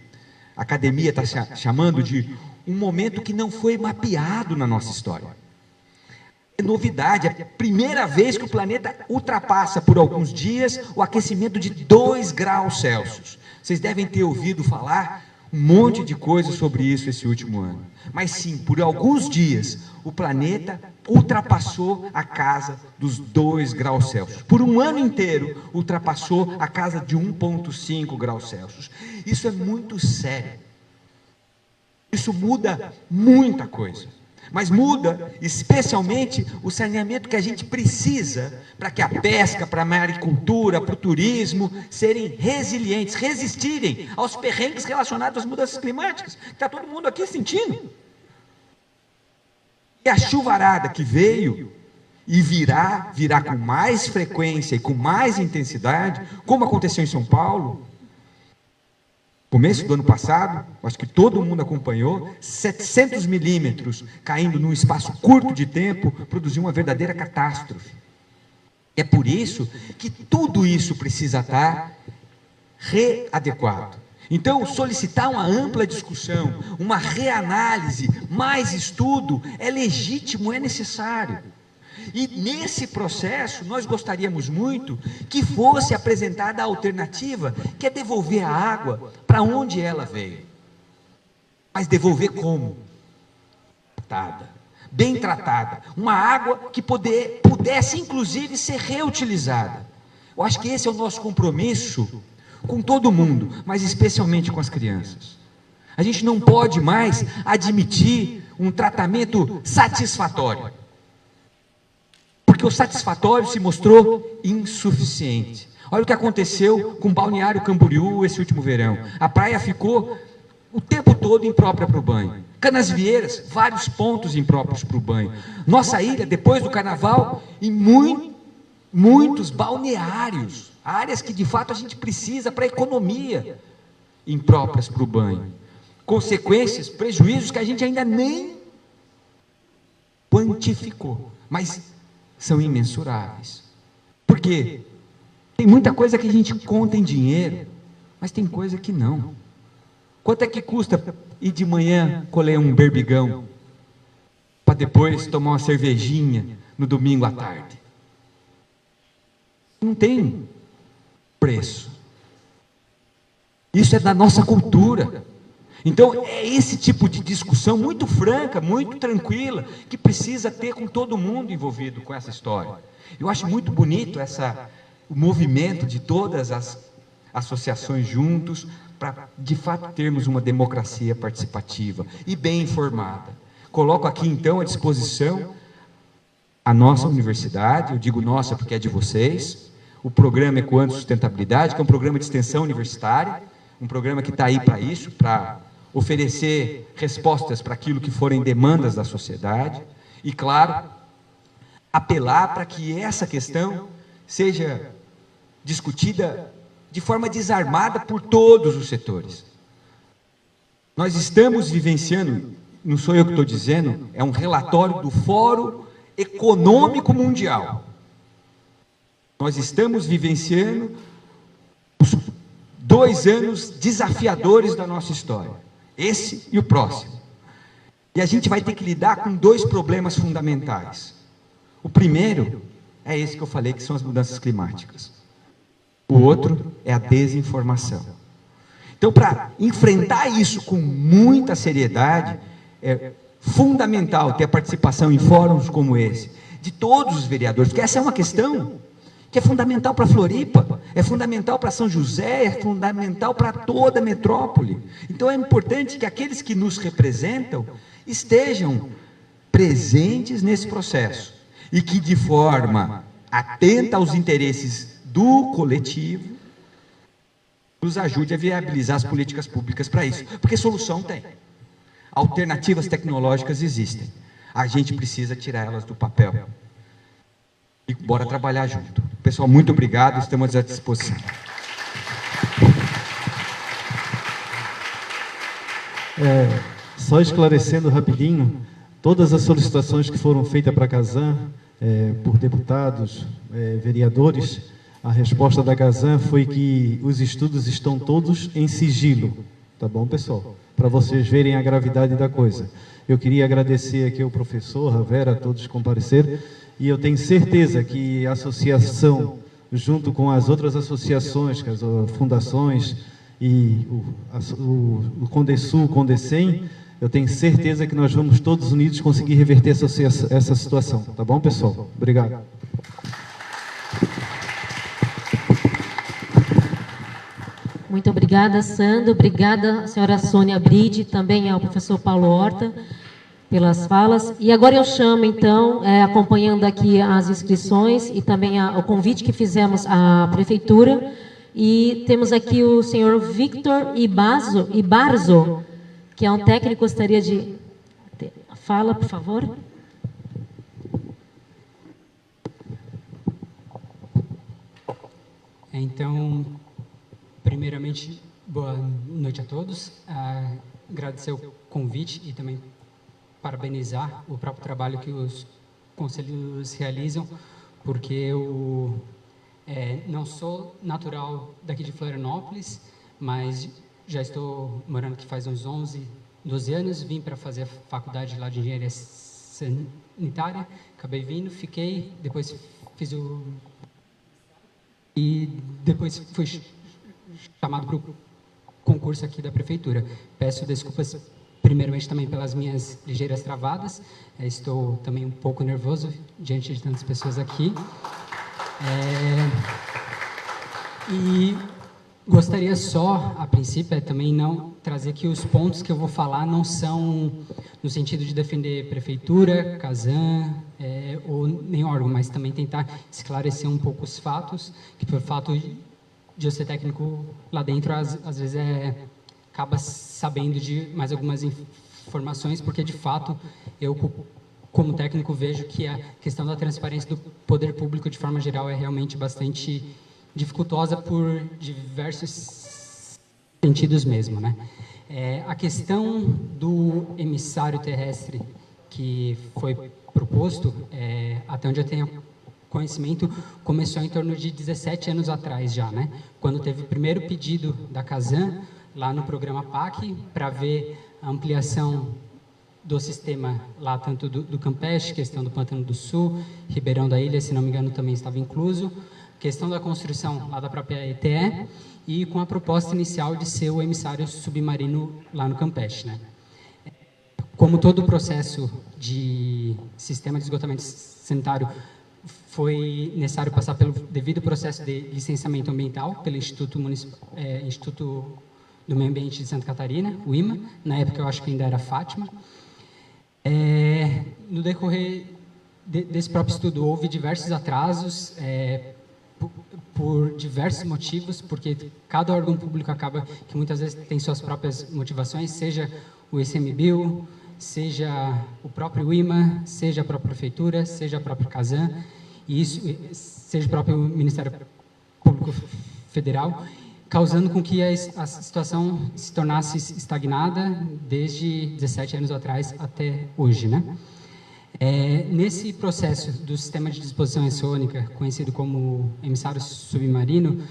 a academia está chamando de um momento que não foi mapeado na nossa história. É novidade, é a primeira vez que o planeta ultrapassa por alguns dias o aquecimento de 2 graus Celsius. Vocês devem ter ouvido falar um monte de coisa sobre isso esse último ano. Mas sim, por alguns dias, o planeta ultrapassou a casa dos 2 graus Celsius. Por um ano inteiro, ultrapassou a casa de 1,5 graus Celsius. Isso é muito sério. Isso muda muita coisa. Mas muda especialmente o saneamento que a gente precisa para que a pesca, para a maricultura, para o turismo serem resilientes, resistirem aos perrengues relacionados às mudanças climáticas, que está todo mundo aqui sentindo. E a chuvarada que veio e virá com mais frequência e com mais intensidade, como aconteceu em São Paulo, começo do ano passado, acho que todo mundo acompanhou, 700 milímetros caindo num espaço curto de tempo, produziu uma verdadeira catástrofe. É por isso que tudo isso precisa estar readequado. Então, solicitar uma ampla discussão, uma reanálise, mais estudo, é legítimo, é necessário. E nesse processo, nós gostaríamos muito que fosse apresentada a alternativa, que é devolver a água para onde ela veio. Mas devolver como? Tratada, bem tratada. Uma água que pudesse, inclusive, ser reutilizada. Eu acho que esse é o nosso compromisso com todo mundo, mas especialmente com as crianças. A gente não pode mais admitir um tratamento satisfatório. Porque o satisfatório se mostrou insuficiente. Olha o que aconteceu com o Balneário Camboriú esse último verão. A praia ficou o tempo todo imprópria para o banho. Canasvieiras, vários pontos impróprios para o banho. Nossa ilha, depois do carnaval, em muitos balneários, áreas que de fato a gente precisa para a economia, impróprias para o banho. Consequências, prejuízos que a gente ainda nem quantificou, mas são imensuráveis. Por quê? Tem muita coisa que a gente conta em dinheiro, mas tem coisa que não. Quanto é que custa ir de manhã colher um berbigão, para depois tomar uma cervejinha no domingo à tarde? não tem preço. Isso é da nossa cultura. Então, é esse tipo de discussão muito franca, muito tranquila, que precisa ter com todo mundo envolvido com essa história. Eu acho muito bonito o movimento de todas as associações juntos, para, de fato, termos uma democracia participativa e bem informada. Coloco aqui, então, à disposição a nossa universidade, eu digo nossa porque é de vocês, o programa Ecoando Sustentabilidade, que é um programa de extensão universitária, um programa que está aí para isso, para oferecer respostas para aquilo que forem demandas da sociedade, e, claro, apelar para que essa questão seja discutida de forma desarmada por todos os setores. Nós estamos vivenciando, não sou eu que estou dizendo, é um relatório do Fórum Econômico Mundial. Nós estamos vivenciando os 2 anos desafiadores da nossa história, esse e o próximo. E a gente vai ter que lidar com 2 problemas fundamentais. O primeiro é esse que eu falei, que são as mudanças climáticas. O outro é a desinformação. Então, para enfrentar isso com muita seriedade, é fundamental ter a participação em fóruns como esse, de todos os vereadores, porque essa é uma questão que é fundamental para Floripa, é fundamental para São José, é fundamental para toda a metrópole. Então, é importante que aqueles que nos representam estejam presentes nesse processo, e que, de forma atenta aos interesses do coletivo, nos ajude a viabilizar as políticas públicas para isso, porque solução tem, alternativas tecnológicas existem, a gente precisa tirar elas do papel, e bora trabalhar junto. Pessoal, muito obrigado, estamos à disposição. Só esclarecendo rapidinho, todas as solicitações que foram feitas para a Casan, por deputados, vereadores, a resposta da Casan foi que os estudos estão todos em sigilo, tá bom, pessoal? Para vocês verem a gravidade da coisa. Eu queria agradecer aqui ao professor, a Vera, a todos que compareceram, e eu tenho certeza que a associação, junto com as outras associações, as fundações e o Condesul, o Condecem, eu tenho certeza que nós vamos todos unidos conseguir reverter essa situação, tá bom, pessoal? Obrigado. Muito obrigada, Sandro. Obrigada, senhora Sônia Bride, também ao professor Paulo Horta, pelas falas. E agora eu chamo, então, acompanhando aqui as inscrições e também o convite que fizemos à prefeitura, e temos aqui o senhor Victor Ibarzo, que é um técnico, gostaria de... Fala, por favor. Então, primeiramente, boa noite a todos. Agradecer o convite e também parabenizar o próprio trabalho que os conselheiros realizam, porque eu não sou natural daqui de Florianópolis, mas já estou morando aqui faz uns 12 anos, vim para fazer a faculdade lá de engenharia sanitária, acabei vindo, fiquei, depois fiz e depois fui chamado para o concurso aqui da prefeitura. Peço desculpas primeiramente também pelas minhas ligeiras travadas, estou também um pouco nervoso diante de tantas pessoas aqui. E gostaria só, a princípio, também não trazer que os pontos que eu vou falar não são no sentido de defender prefeitura, Casan, ou nem órgão, mas também tentar esclarecer um pouco os fatos, que por fato de eu ser técnico lá dentro, às vezes acaba sabendo de mais algumas informações, porque de fato eu, como técnico, vejo que a questão da transparência do poder público, de forma geral, é realmente bastante dificultosa por diversos sentidos mesmo, né? A questão do emissário terrestre que foi proposto, até onde eu tenho conhecimento, começou em torno de 17 anos atrás já, né? Quando teve o primeiro pedido da Casan, lá no programa PAC, para ver a ampliação do sistema lá, tanto do Campeche, questão do Pântano do Sul, Ribeirão da Ilha, se não me engano, também estava incluso. questão da construção lá da própria ETE e com a proposta inicial de ser o emissário submarino lá no Campeche, né? Como todo o processo de sistema de esgotamento sanitário foi necessário passar pelo devido processo de licenciamento ambiental pelo Instituto do Meio Ambiente de Santa Catarina, o IMA, na época eu acho que ainda era Fátima. No decorrer desse próprio estudo houve diversos atrasos, por diversos motivos, porque cada órgão público acaba que muitas vezes tem suas próprias motivações, seja o ICMBio, seja o próprio IMA, seja a própria prefeitura, seja a própria Casan, e isso, seja o próprio Ministério Público Federal, causando com que a situação se tornasse estagnada desde 17 anos atrás até hoje, né? Nesse processo do sistema de disposição ensônica, conhecido como emissário submarino,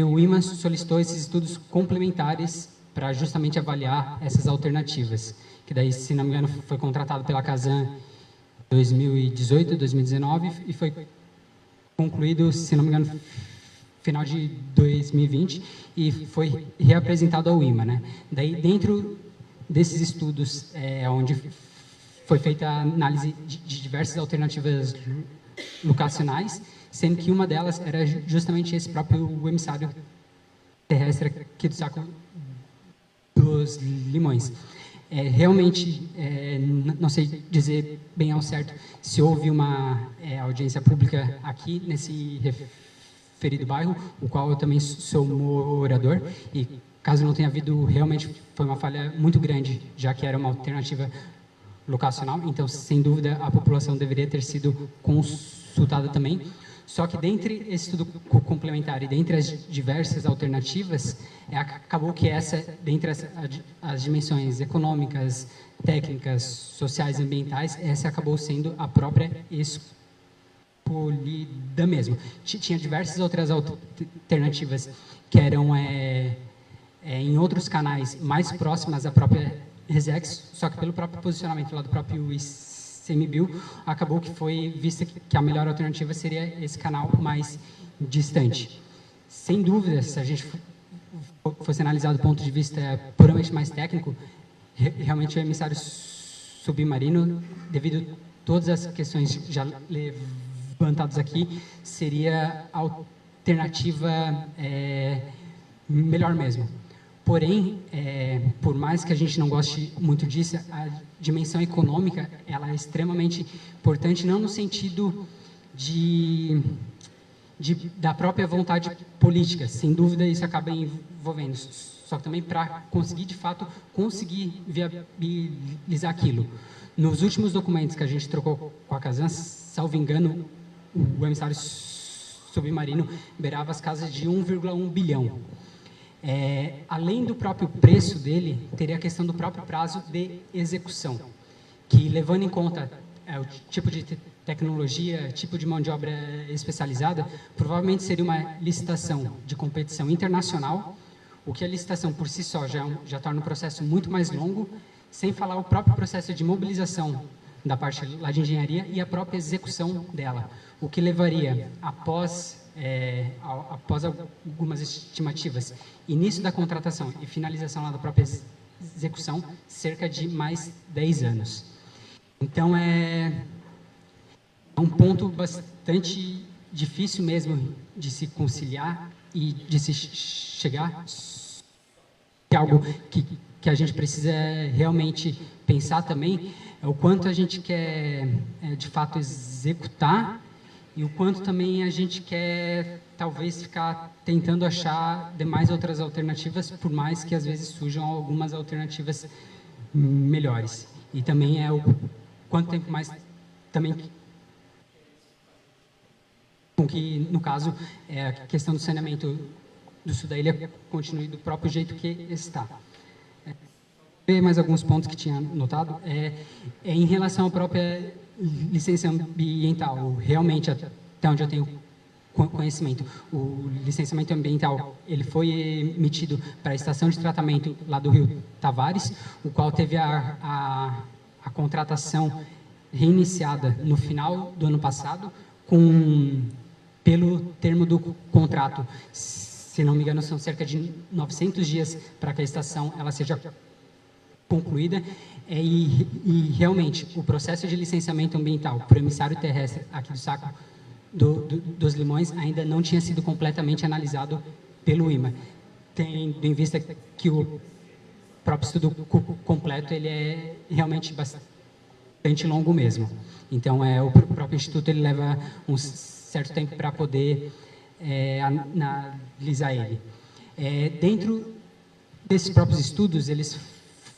o IMA solicitou esses estudos complementares para justamente avaliar essas alternativas, que daí, se não me engano, foi contratado pela Casan em 2018, 2019, e foi concluído, se não me engano, final de 2020, e foi reapresentado ao IMA, né? Daí, dentro desses estudos, onde foi feita a análise de diversas alternativas locacionais, sendo que uma delas era justamente esse próprio emissário terrestre aqui do Saco dos Limões. Realmente, não sei dizer bem ao certo se houve uma audiência pública aqui nesse referido bairro, o qual eu também sou morador, e caso não tenha havido, realmente foi uma falha muito grande, já que era uma alternativa locacional, então, sem dúvida, a população deveria ter sido consultada também. Só que, dentre esse estudo complementar e dentre as diversas alternativas, acabou que dentre as dimensões econômicas, técnicas, sociais e ambientais, essa acabou sendo a própria escolhida mesmo. Tinha diversas outras alternativas que eram em outros canais mais próximas à própria Resex, só que pelo próprio posicionamento lá do próprio ICMBio, acabou que foi vista que a melhor alternativa seria esse canal mais distante. Sem dúvida, se a gente fosse analisar do ponto de vista puramente mais técnico, realmente o emissário submarino, devido a todas as questões já levantadas aqui, seria a alternativa melhor mesmo. Porém, por mais que a gente não goste muito disso, a dimensão econômica ela é extremamente importante, não no sentido da própria vontade política, sem dúvida isso acaba envolvendo, só que também para conseguir, de fato, viabilizar aquilo. Nos últimos documentos que a gente trocou com a Casan, salvo engano, o emissário submarino beirava as casas de 1,1 bilhão. Além do próprio preço dele, teria a questão do próprio prazo de execução, que, levando em conta o tipo de tecnologia, tipo de mão de obra especializada, provavelmente seria uma licitação de competição internacional, o que a licitação por si só já torna um processo muito mais longo, sem falar o próprio processo de mobilização da parte lá de engenharia e a própria execução dela, o que levaria, após algumas estimativas, início da contratação e finalização lá da própria execução, cerca de mais 10 anos. Então, é um ponto bastante difícil mesmo de se conciliar e de se chegar, que é algo que a gente precisa realmente pensar também, é o quanto a gente quer, de fato, executar e o quanto também a gente quer, talvez, ficar tentando achar demais outras alternativas, por mais que, às vezes, surjam algumas alternativas melhores. E também é o quanto tempo mais também com que, no caso, a questão do saneamento do sul da ilha continue do próprio jeito que está. Mais alguns pontos que tinha notado em relação à própria licença ambiental. Realmente, até onde eu tenho conhecimento, o licenciamento ambiental ele foi emitido para a estação de tratamento lá do Rio Tavares, o qual teve a contratação reiniciada no final do ano passado, com pelo termo do contrato. Se não me engano, são cerca de 900 dias para que a estação ela seja concluída. E realmente, o processo de licenciamento ambiental para o emissário terrestre aqui do Saco dos Limões ainda não tinha sido completamente analisado pelo IMA, tendo em vista que o próprio estudo completo ele é realmente bastante longo mesmo. Então, o próprio Instituto ele leva um certo tempo para poder analisar ele. Dentro desses próprios estudos, eles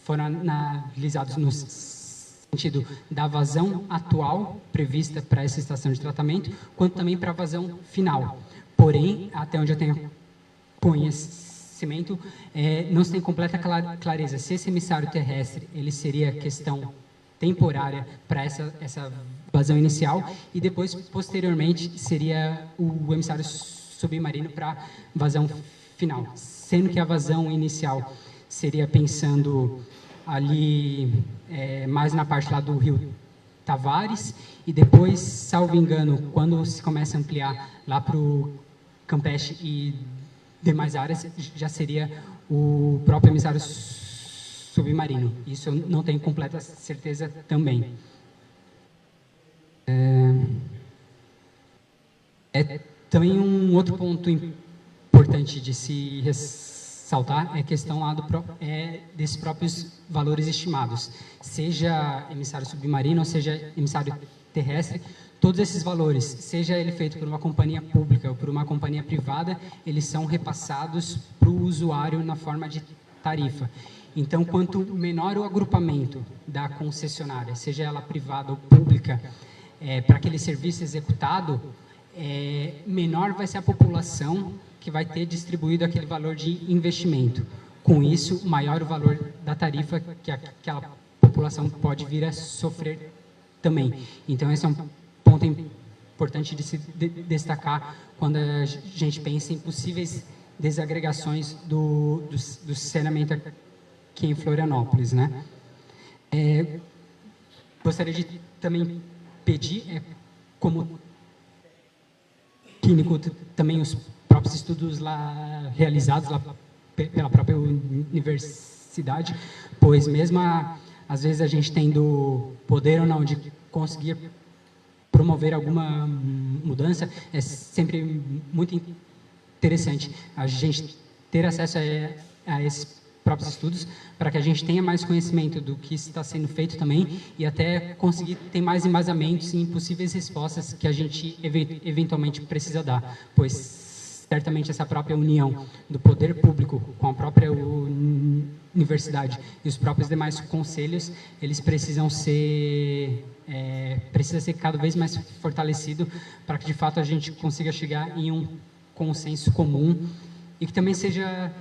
foram analisados no sentido da vazão atual prevista para essa estação de tratamento, quanto também para a vazão final. Porém, até onde eu tenho conhecimento, não se tem completa clareza se esse emissário terrestre ele seria questão temporária para essa vazão inicial e depois, posteriormente, seria o emissário submarino para vazão final, sendo que a vazão inicial seria pensando ali mais na parte lá do Rio Tavares e depois, salvo engano, quando se começa a ampliar lá para o Campeche e demais áreas, já seria o próprio emissário submarino. Isso eu não tenho completa certeza também. Também um outro ponto importante de se ressaltar é a questão lá desses próprios valores estimados. Seja emissário submarino ou seja emissário terrestre, todos esses valores, seja ele feito por uma companhia pública ou por uma companhia privada, eles são repassados para o usuário na forma de tarifa. Então, quanto menor o agrupamento da concessionária, seja ela privada ou pública, para aquele serviço executado, menor vai ser a população que vai ter distribuído aquele valor de investimento. Com isso, maior o valor da tarifa que aquela população pode vir a sofrer também. Então, esse é um ponto importante de se destacar quando a gente pensa em possíveis desagregações do saneamento aqui em Florianópolis, né? Gostaria de também pedir, como clínico, também os próprios estudos lá realizados lá pela própria universidade, pois mesmo às vezes a gente tendo poder ou não de conseguir promover alguma mudança, é sempre muito interessante a gente ter acesso a esses próprios estudos, para que a gente tenha mais conhecimento do que está sendo feito também e até conseguir ter mais embasamentos em possíveis respostas que a gente eventualmente precisa dar, pois certamente essa própria união do poder público com a própria universidade e os próprios demais conselhos, eles precisam ser precisa ser cada vez mais fortalecido para que de fato a gente consiga chegar em um consenso comum e que também seja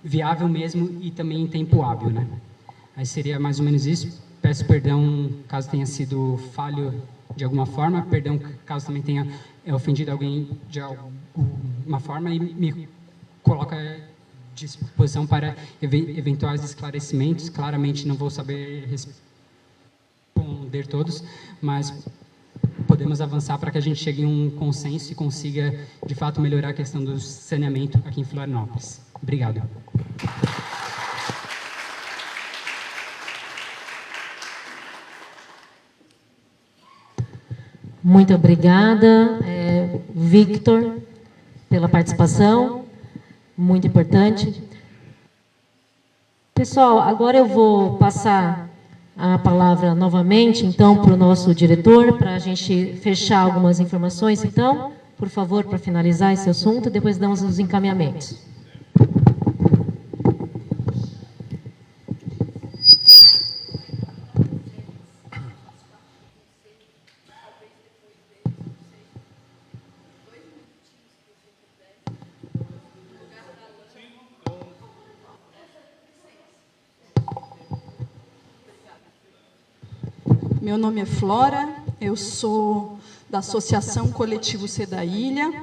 viável mesmo e também em tempo hábil, né? Aí seria mais ou menos isso. Peço perdão caso tenha sido falho de alguma forma, perdão caso também tenha ofendido alguém de alguma forma e me coloco à disposição para eventuais esclarecimentos. Claramente não vou saber responder todos, mas podemos avançar para que a gente chegue em um consenso e consiga, de fato, melhorar a questão do saneamento aqui em Florianópolis. Obrigado. Muito obrigada, Victor, pela participação, muito importante. Pessoal, agora eu vou passar a palavra novamente, então, para o nosso diretor, para a gente fechar algumas informações, então, por favor, para finalizar esse assunto, depois damos os encaminhamentos. Meu nome é Flora, eu sou da Associação Coletivo C da Ilha,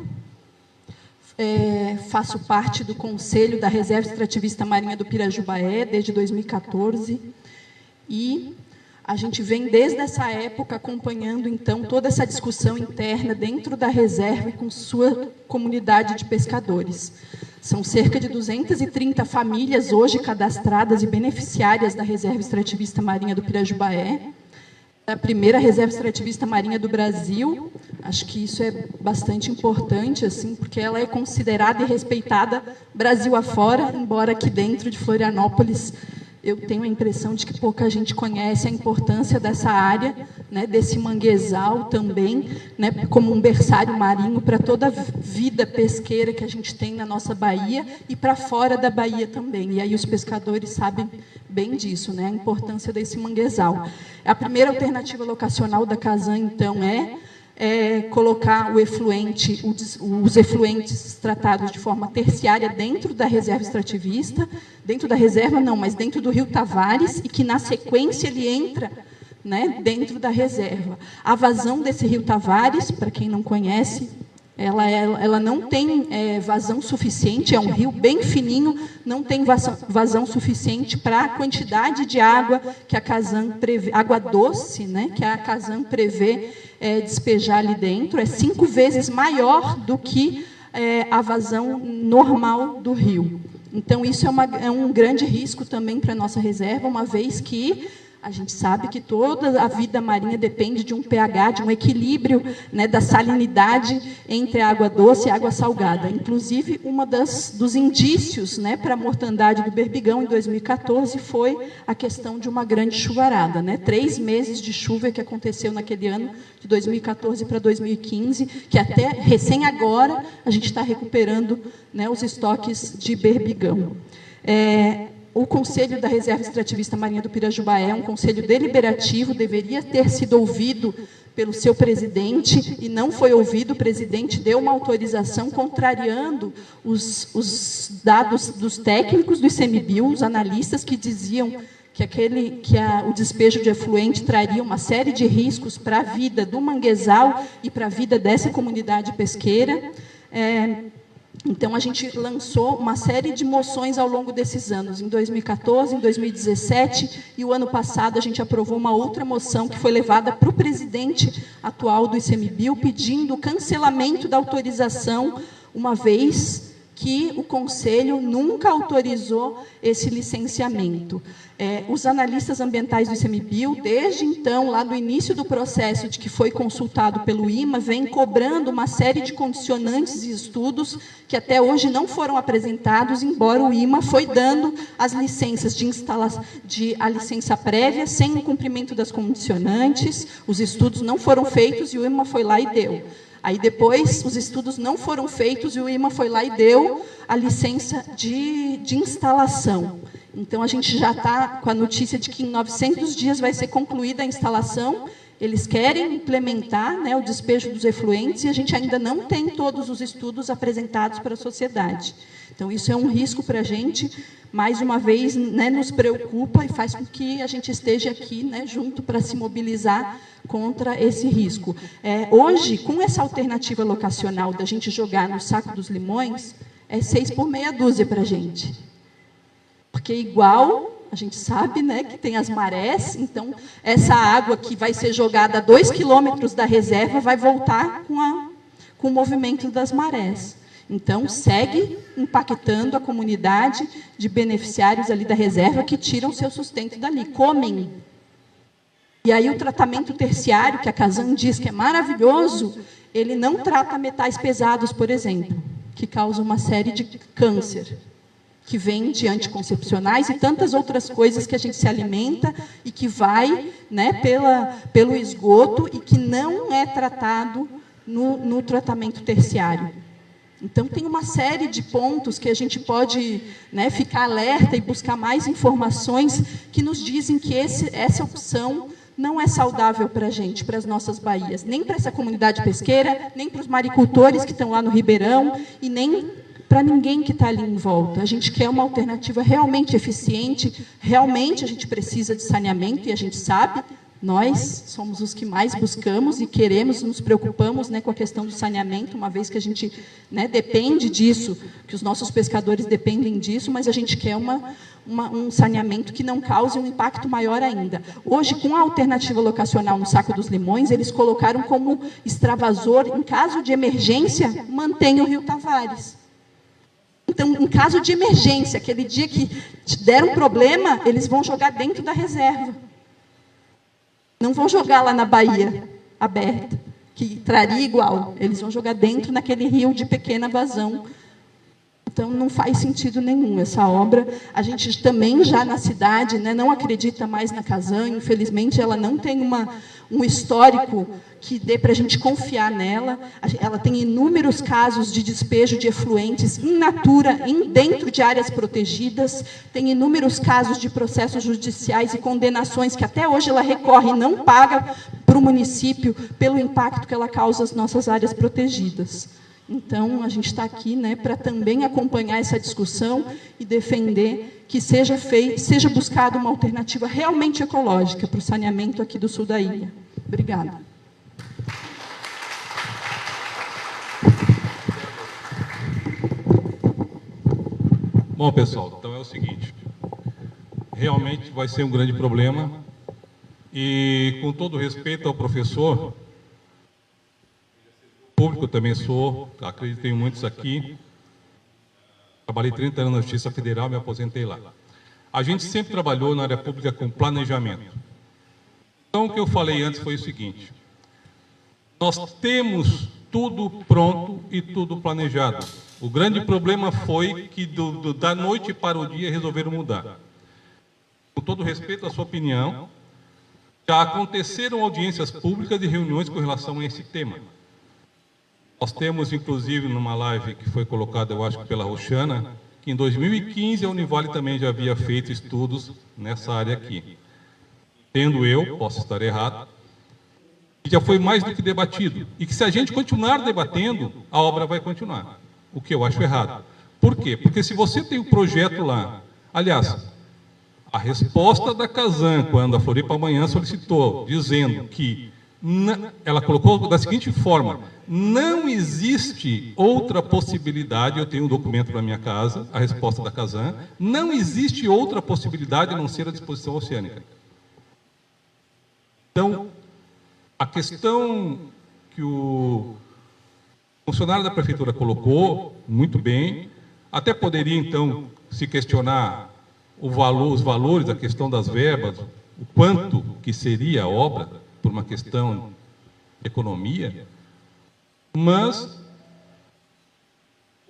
faço parte do Conselho da Reserva Extrativista Marinha do Pirajubaé desde 2014 e A gente vem desde essa época acompanhando, então, toda essa discussão interna dentro da reserva e com sua comunidade de pescadores. São cerca de 230 famílias hoje cadastradas e beneficiárias da Reserva Extrativista Marinha do Pirajubaé. A primeira reserva extrativista marinha do Brasil. Acho que isso é bastante importante, assim, porque ela é considerada e respeitada Brasil afora, embora aqui dentro de Florianópolis eu tenho a impressão de que pouca gente conhece a importância dessa área, né, desse manguezal também, né, como um berçário marinho para toda a vida pesqueira que a gente tem na nossa Bahia e para fora da Bahia também. E aí os pescadores sabem bem disso, né, a importância desse manguezal. A primeira alternativa locacional da Casan, então, é colocar o efluente, os efluentes tratados de forma terciária dentro da reserva extrativista, dentro da reserva não, mas dentro do Rio Tavares, e que na sequência ele entra, né, dentro da reserva. A vazão desse Rio Tavares, para quem não conhece, ela não tem vazão suficiente, é um rio bem fininho, não tem vazão suficiente para a quantidade de água que a Casan prevê, água doce, né, que a Casan prevê despejar ali dentro, é 5 vezes maior do que a vazão normal do rio. Então, isso é um grande risco também para a nossa reserva, uma vez que a gente sabe que toda a vida marinha depende de um pH, de um equilíbrio, né, da salinidade entre a água doce e a água salgada. Inclusive, dos indícios, né, para a mortandade do berbigão em 2014 foi a questão de uma grande chuvarada, né, 3 meses de chuva que aconteceu naquele ano, de 2014 para 2015, que até recém agora a gente está recuperando, né, os estoques de berbigão. O Conselho da Reserva Extrativista Marinha do Pirajubaé é um conselho deliberativo, deveria ter sido ouvido pelo seu presidente, e não foi ouvido. O presidente deu uma autorização contrariando os dados dos técnicos do ICMBio, os analistas que diziam que o despejo de efluente traria uma série de riscos para a vida do manguezal e para a vida dessa comunidade pesqueira. Então, a gente lançou uma série de moções ao longo desses anos, em 2014, em 2017, e o ano passado a gente aprovou uma outra moção que foi levada para o presidente atual do ICMBio, pedindo o cancelamento da autorização, uma vez que o Conselho nunca autorizou esse licenciamento. Os analistas ambientais do ICMBio, desde então, lá do início do processo de que foi consultado pelo IMA, vem cobrando uma série de condicionantes e estudos que até hoje não foram apresentados, embora o IMA foi dando as licenças a licença prévia, sem o cumprimento das condicionantes, os estudos não foram feitos e o IMA foi lá e deu. Aí, depois, os estudos não foram feitos e o IMA foi lá e deu a licença de instalação. Então, a gente já está com a notícia de que em 900 dias vai ser concluída a instalação. Eles querem implementar, né, o despejo dos efluentes e a gente ainda não tem todos os estudos apresentados para a sociedade. Então, isso é um risco para a gente, mais uma vez, né, nos preocupa e faz com que a gente esteja aqui, né, junto para se mobilizar contra esse risco. Hoje, com essa alternativa locacional da gente jogar no saco dos limões, é 6 por meia dúzia para a gente. Porque igual, a gente sabe, né, que tem as marés, então essa água que vai ser jogada a 2 quilômetros da reserva vai voltar com o movimento das marés. Então, segue impactando a comunidade de beneficiários ali da reserva que tiram seu sustento dali, comem. E aí o tratamento terciário, que a Casan diz que é maravilhoso, ele não trata metais pesados, por exemplo, que causam uma série de câncer, que vem de anticoncepcionais e tantas outras coisas que a gente se alimenta e que vai, né, pelo esgoto e que não é tratado no tratamento terciário. Então, tem uma série de pontos que a gente pode, né, ficar alerta e buscar mais informações que nos dizem que essa opção não é saudável para a gente, para as nossas baías, nem para essa comunidade pesqueira, nem para os maricultores que estão lá no Ribeirão e nem para ninguém que está ali em volta. A gente quer uma alternativa realmente eficiente, realmente a gente precisa de saneamento, e a gente sabe, Nós somos os que mais buscamos e queremos, nos preocupamos, né, com a questão do saneamento, uma vez que a gente, né, depende disso, que os nossos pescadores dependem disso, mas a gente quer um saneamento que não cause um impacto maior ainda. Hoje, com a alternativa locacional no Saco dos Limões, eles colocaram como extravasor, em caso de emergência, mantém o Rio Tavares. Então, em caso de emergência, aquele dia que der um problema, eles vão jogar dentro da reserva. Não vão jogar lá na Bahia, aberta, que traria igual. Eles vão jogar dentro naquele rio de pequena vazão. Então, não faz sentido nenhum essa obra. A gente também, já na cidade, né, não acredita mais na Casan. Infelizmente, ela não tem um histórico que dê para a gente confiar nela. Ela tem inúmeros casos de despejo de efluentes in natura, dentro de áreas protegidas. Tem inúmeros casos de processos judiciais e condenações que até hoje ela recorre e não paga para o município pelo impacto que ela causa às nossas áreas protegidas. Então, a gente está aqui, né, para também acompanhar essa discussão e defender que seja buscada uma alternativa realmente ecológica para o saneamento aqui do sul da ilha. Obrigada. Bom, pessoal, então é o seguinte, realmente vai ser um grande problema e, com todo respeito ao professor, público, eu também sou, acredito em muitos aqui, trabalhei 30 anos na Justiça Federal, me aposentei lá. A gente sempre trabalhou na área pública com planejamento. Então, o que eu falei antes foi o seguinte, nós temos tudo pronto e tudo planejado. O grande problema foi que da noite para o dia resolveram mudar. Com todo respeito à sua opinião, já aconteceram audiências públicas e reuniões com relação a esse tema. Nós temos, inclusive, numa live que foi colocada, eu acho que pela Roxana, que em 2015 a Univale também já havia feito estudos nessa área aqui. Entendo eu, posso estar errado, e já foi mais do que debatido. E que se a gente continuar debatendo, a obra vai continuar. O que eu acho errado. Por quê? Porque se você tem um projeto lá, aliás, a resposta da Casan, quando a Floripa Amanhã solicitou, dizendo que ela colocou da seguinte forma, não existe outra possibilidade, eu tenho um documento na minha casa, a resposta da Casan, não existe outra possibilidade a não ser a disposição oceânica. Então, a questão que o funcionário da prefeitura colocou, muito bem, até poderia, então, se questionar os valores, a questão das verbas, o quanto que seria a obra, por uma questão de economia, mas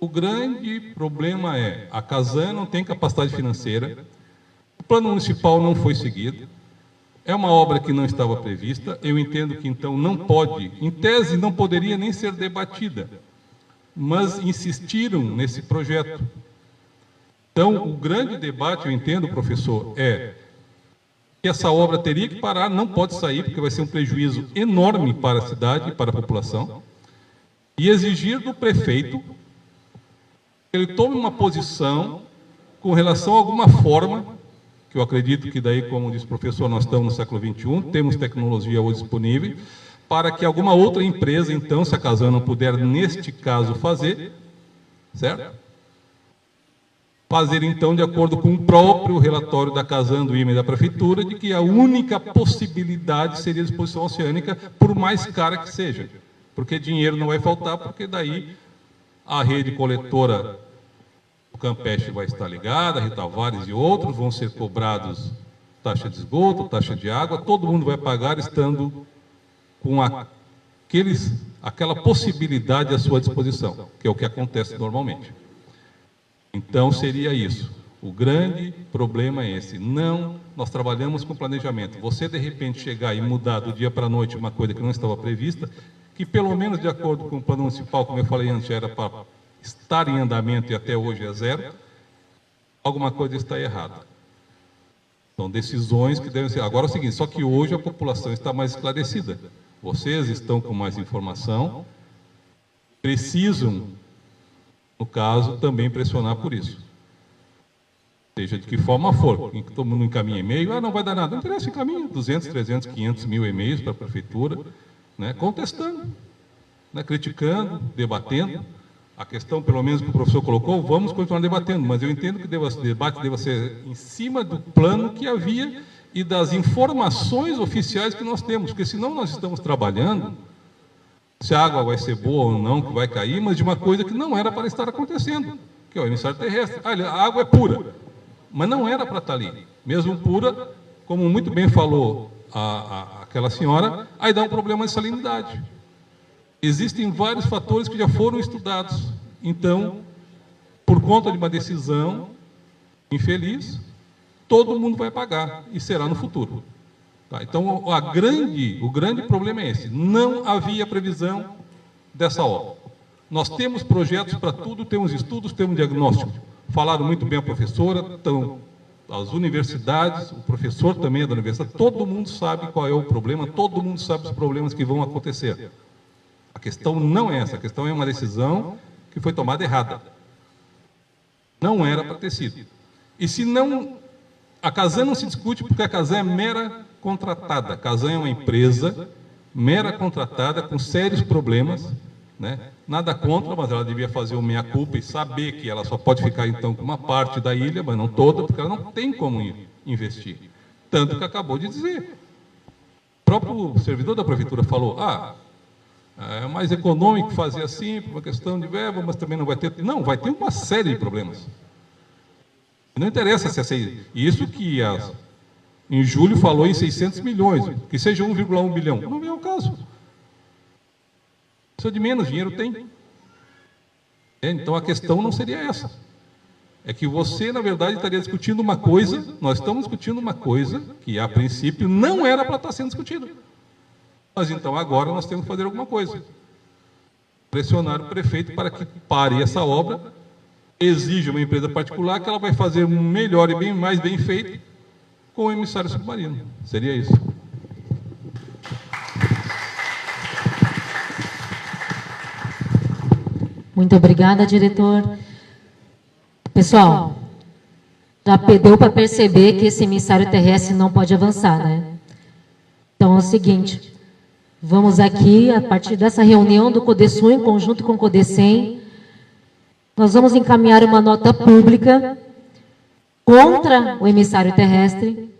o grande problema é, a Casan não tem capacidade financeira, o plano municipal não foi seguido, é uma obra que não estava prevista, eu entendo que então não pode, em tese não poderia nem ser debatida, mas insistiram nesse projeto. Então, o grande debate, eu entendo, professor, é que essa obra teria que parar, não pode sair, porque vai ser um prejuízo enorme para a cidade e para a população, e exigir do prefeito que ele tome uma posição com relação a alguma forma, que eu acredito que daí, como disse o professor, nós estamos no século XXI, temos tecnologia hoje disponível, para que alguma outra empresa, então, se a Casan não puder, neste caso, fazer, certo? Fazer, então, de acordo com o próprio relatório da Casan, do IME e da Prefeitura, de que a única possibilidade seria a disposição oceânica, por mais cara que seja. Porque dinheiro não vai faltar, porque daí a rede coletora do Campeche vai estar ligada, a Rio Tavares e outros vão ser cobrados taxa de esgoto, taxa de água, todo mundo vai pagar estando com aquela possibilidade à sua disposição, que é o que acontece normalmente. Então, seria isso. O grande problema é esse. Não, nós trabalhamos com planejamento. Você, de repente, chegar e mudar do dia para a noite uma coisa que não estava prevista, que pelo menos de acordo com o plano municipal, como eu falei antes, era para estar em andamento e até hoje é zero, alguma coisa está errada. São decisões que devem ser... Agora é o seguinte, só que hoje a população está mais esclarecida. Vocês estão com mais informação, precisam, no caso, também pressionar por isso. seja de que forma for, todo mundo encaminha e-mail, não vai dar nada, não interessa, encaminha 200, 300, 500 mil e-mails para a prefeitura, né, contestando, né, criticando, debatendo. A questão, pelo menos, que o professor colocou, vamos continuar debatendo, mas eu entendo que o debate deva ser em cima do plano que havia e das informações oficiais que nós temos, porque senão nós estamos trabalhando, se a água vai ser boa ou não, que vai cair, mas de uma coisa que não era para estar acontecendo, que é o emissário terrestre. A água é pura, mas não era para estar ali. Mesmo pura, como muito bem falou aquela senhora, aí dá um problema de salinidade. Existem vários fatores que já foram estudados. Então, por conta de uma decisão infeliz, todo mundo vai pagar, e será no futuro. Tá? Então, o grande problema é esse. Não havia previsão dessa obra. Nós temos projetos para tudo, temos estudos, temos diagnóstico. Falaram muito bem a professora, então, as universidades, o professor também é da universidade, todo mundo sabe qual é o problema, todo mundo sabe os problemas que vão acontecer. A questão não é essa, a questão é uma decisão que foi tomada errada. Não era para ter sido. E se não... A Casan não se discute porque a Casan é mera contratada. A Casan é uma empresa mera contratada com sérios problemas, né? Nada contra, mas ela devia fazer o meia-culpa e saber que ela só pode ficar, então, com uma parte da ilha, mas não toda, porque ela não tem como investir. Tanto que acabou de dizer. O próprio servidor da prefeitura falou, é mais econômico fazer assim, por uma questão de verba, mas também não vai ter... Não, vai ter uma série de problemas. Não interessa se essa... Isso que em julho falou em 600 milhões, que seja 1,1 bilhão. Não é o caso. Precisa de menos, dinheiro tem. Então, a questão não seria essa. É que você, na verdade, estaria discutindo uma coisa, nós estamos discutindo uma coisa que, a princípio, não era para estar sendo discutida. Mas, então, agora nós temos que fazer alguma coisa. Pressionar o prefeito para que pare essa obra, exige uma empresa particular que ela vai fazer melhor e mais bem feito com o emissário submarino. Seria isso. Muito obrigada, diretor. Pessoal, já deu para perceber que esse emissário terrestre não pode avançar, né? Então é o seguinte, vamos aqui, a partir dessa reunião do CODESU, em conjunto com o CODECEM, nós vamos encaminhar uma nota pública contra o emissário terrestre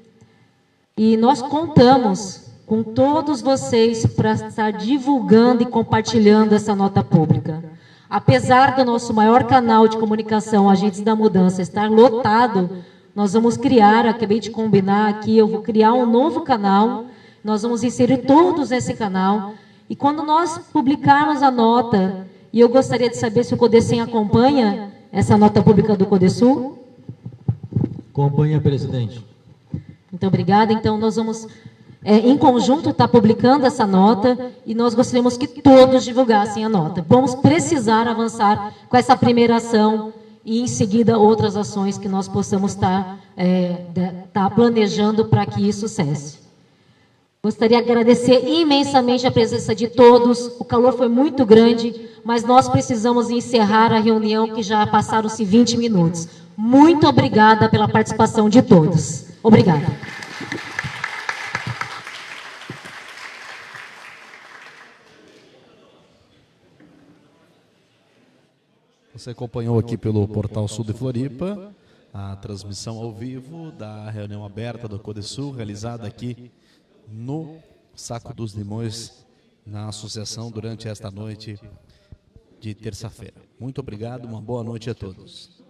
e nós contamos com todos vocês para estar divulgando e compartilhando essa nota pública. Apesar do nosso maior canal de comunicação, Agentes da Mudança, estar lotado, nós vamos criar, acabei de combinar aqui, eu vou criar um novo canal, nós vamos inserir todos nesse canal, e quando nós publicarmos a nota, e eu gostaria de saber se o CODECEM acompanha essa nota pública do CODESU? Acompanha, presidente. Muito obrigada. Então, nós vamos, em conjunto, estar publicando essa nota e nós gostaríamos que todos divulgassem a nota. Vamos precisar avançar com essa primeira ação e, em seguida, outras ações que nós possamos estar planejando para que isso cesse. Gostaria de agradecer imensamente a presença de todos. O calor foi muito grande, mas nós precisamos encerrar a reunião, que já passaram-se 20 minutos. Muito obrigada pela participação de todos. Obrigada. Você acompanhou aqui pelo Portal Sul de Floripa a transmissão ao vivo da reunião aberta do CODESU, realizada aqui no Saco dos Limões, na associação, durante esta noite de terça-feira. Muito obrigado, uma boa noite a todos.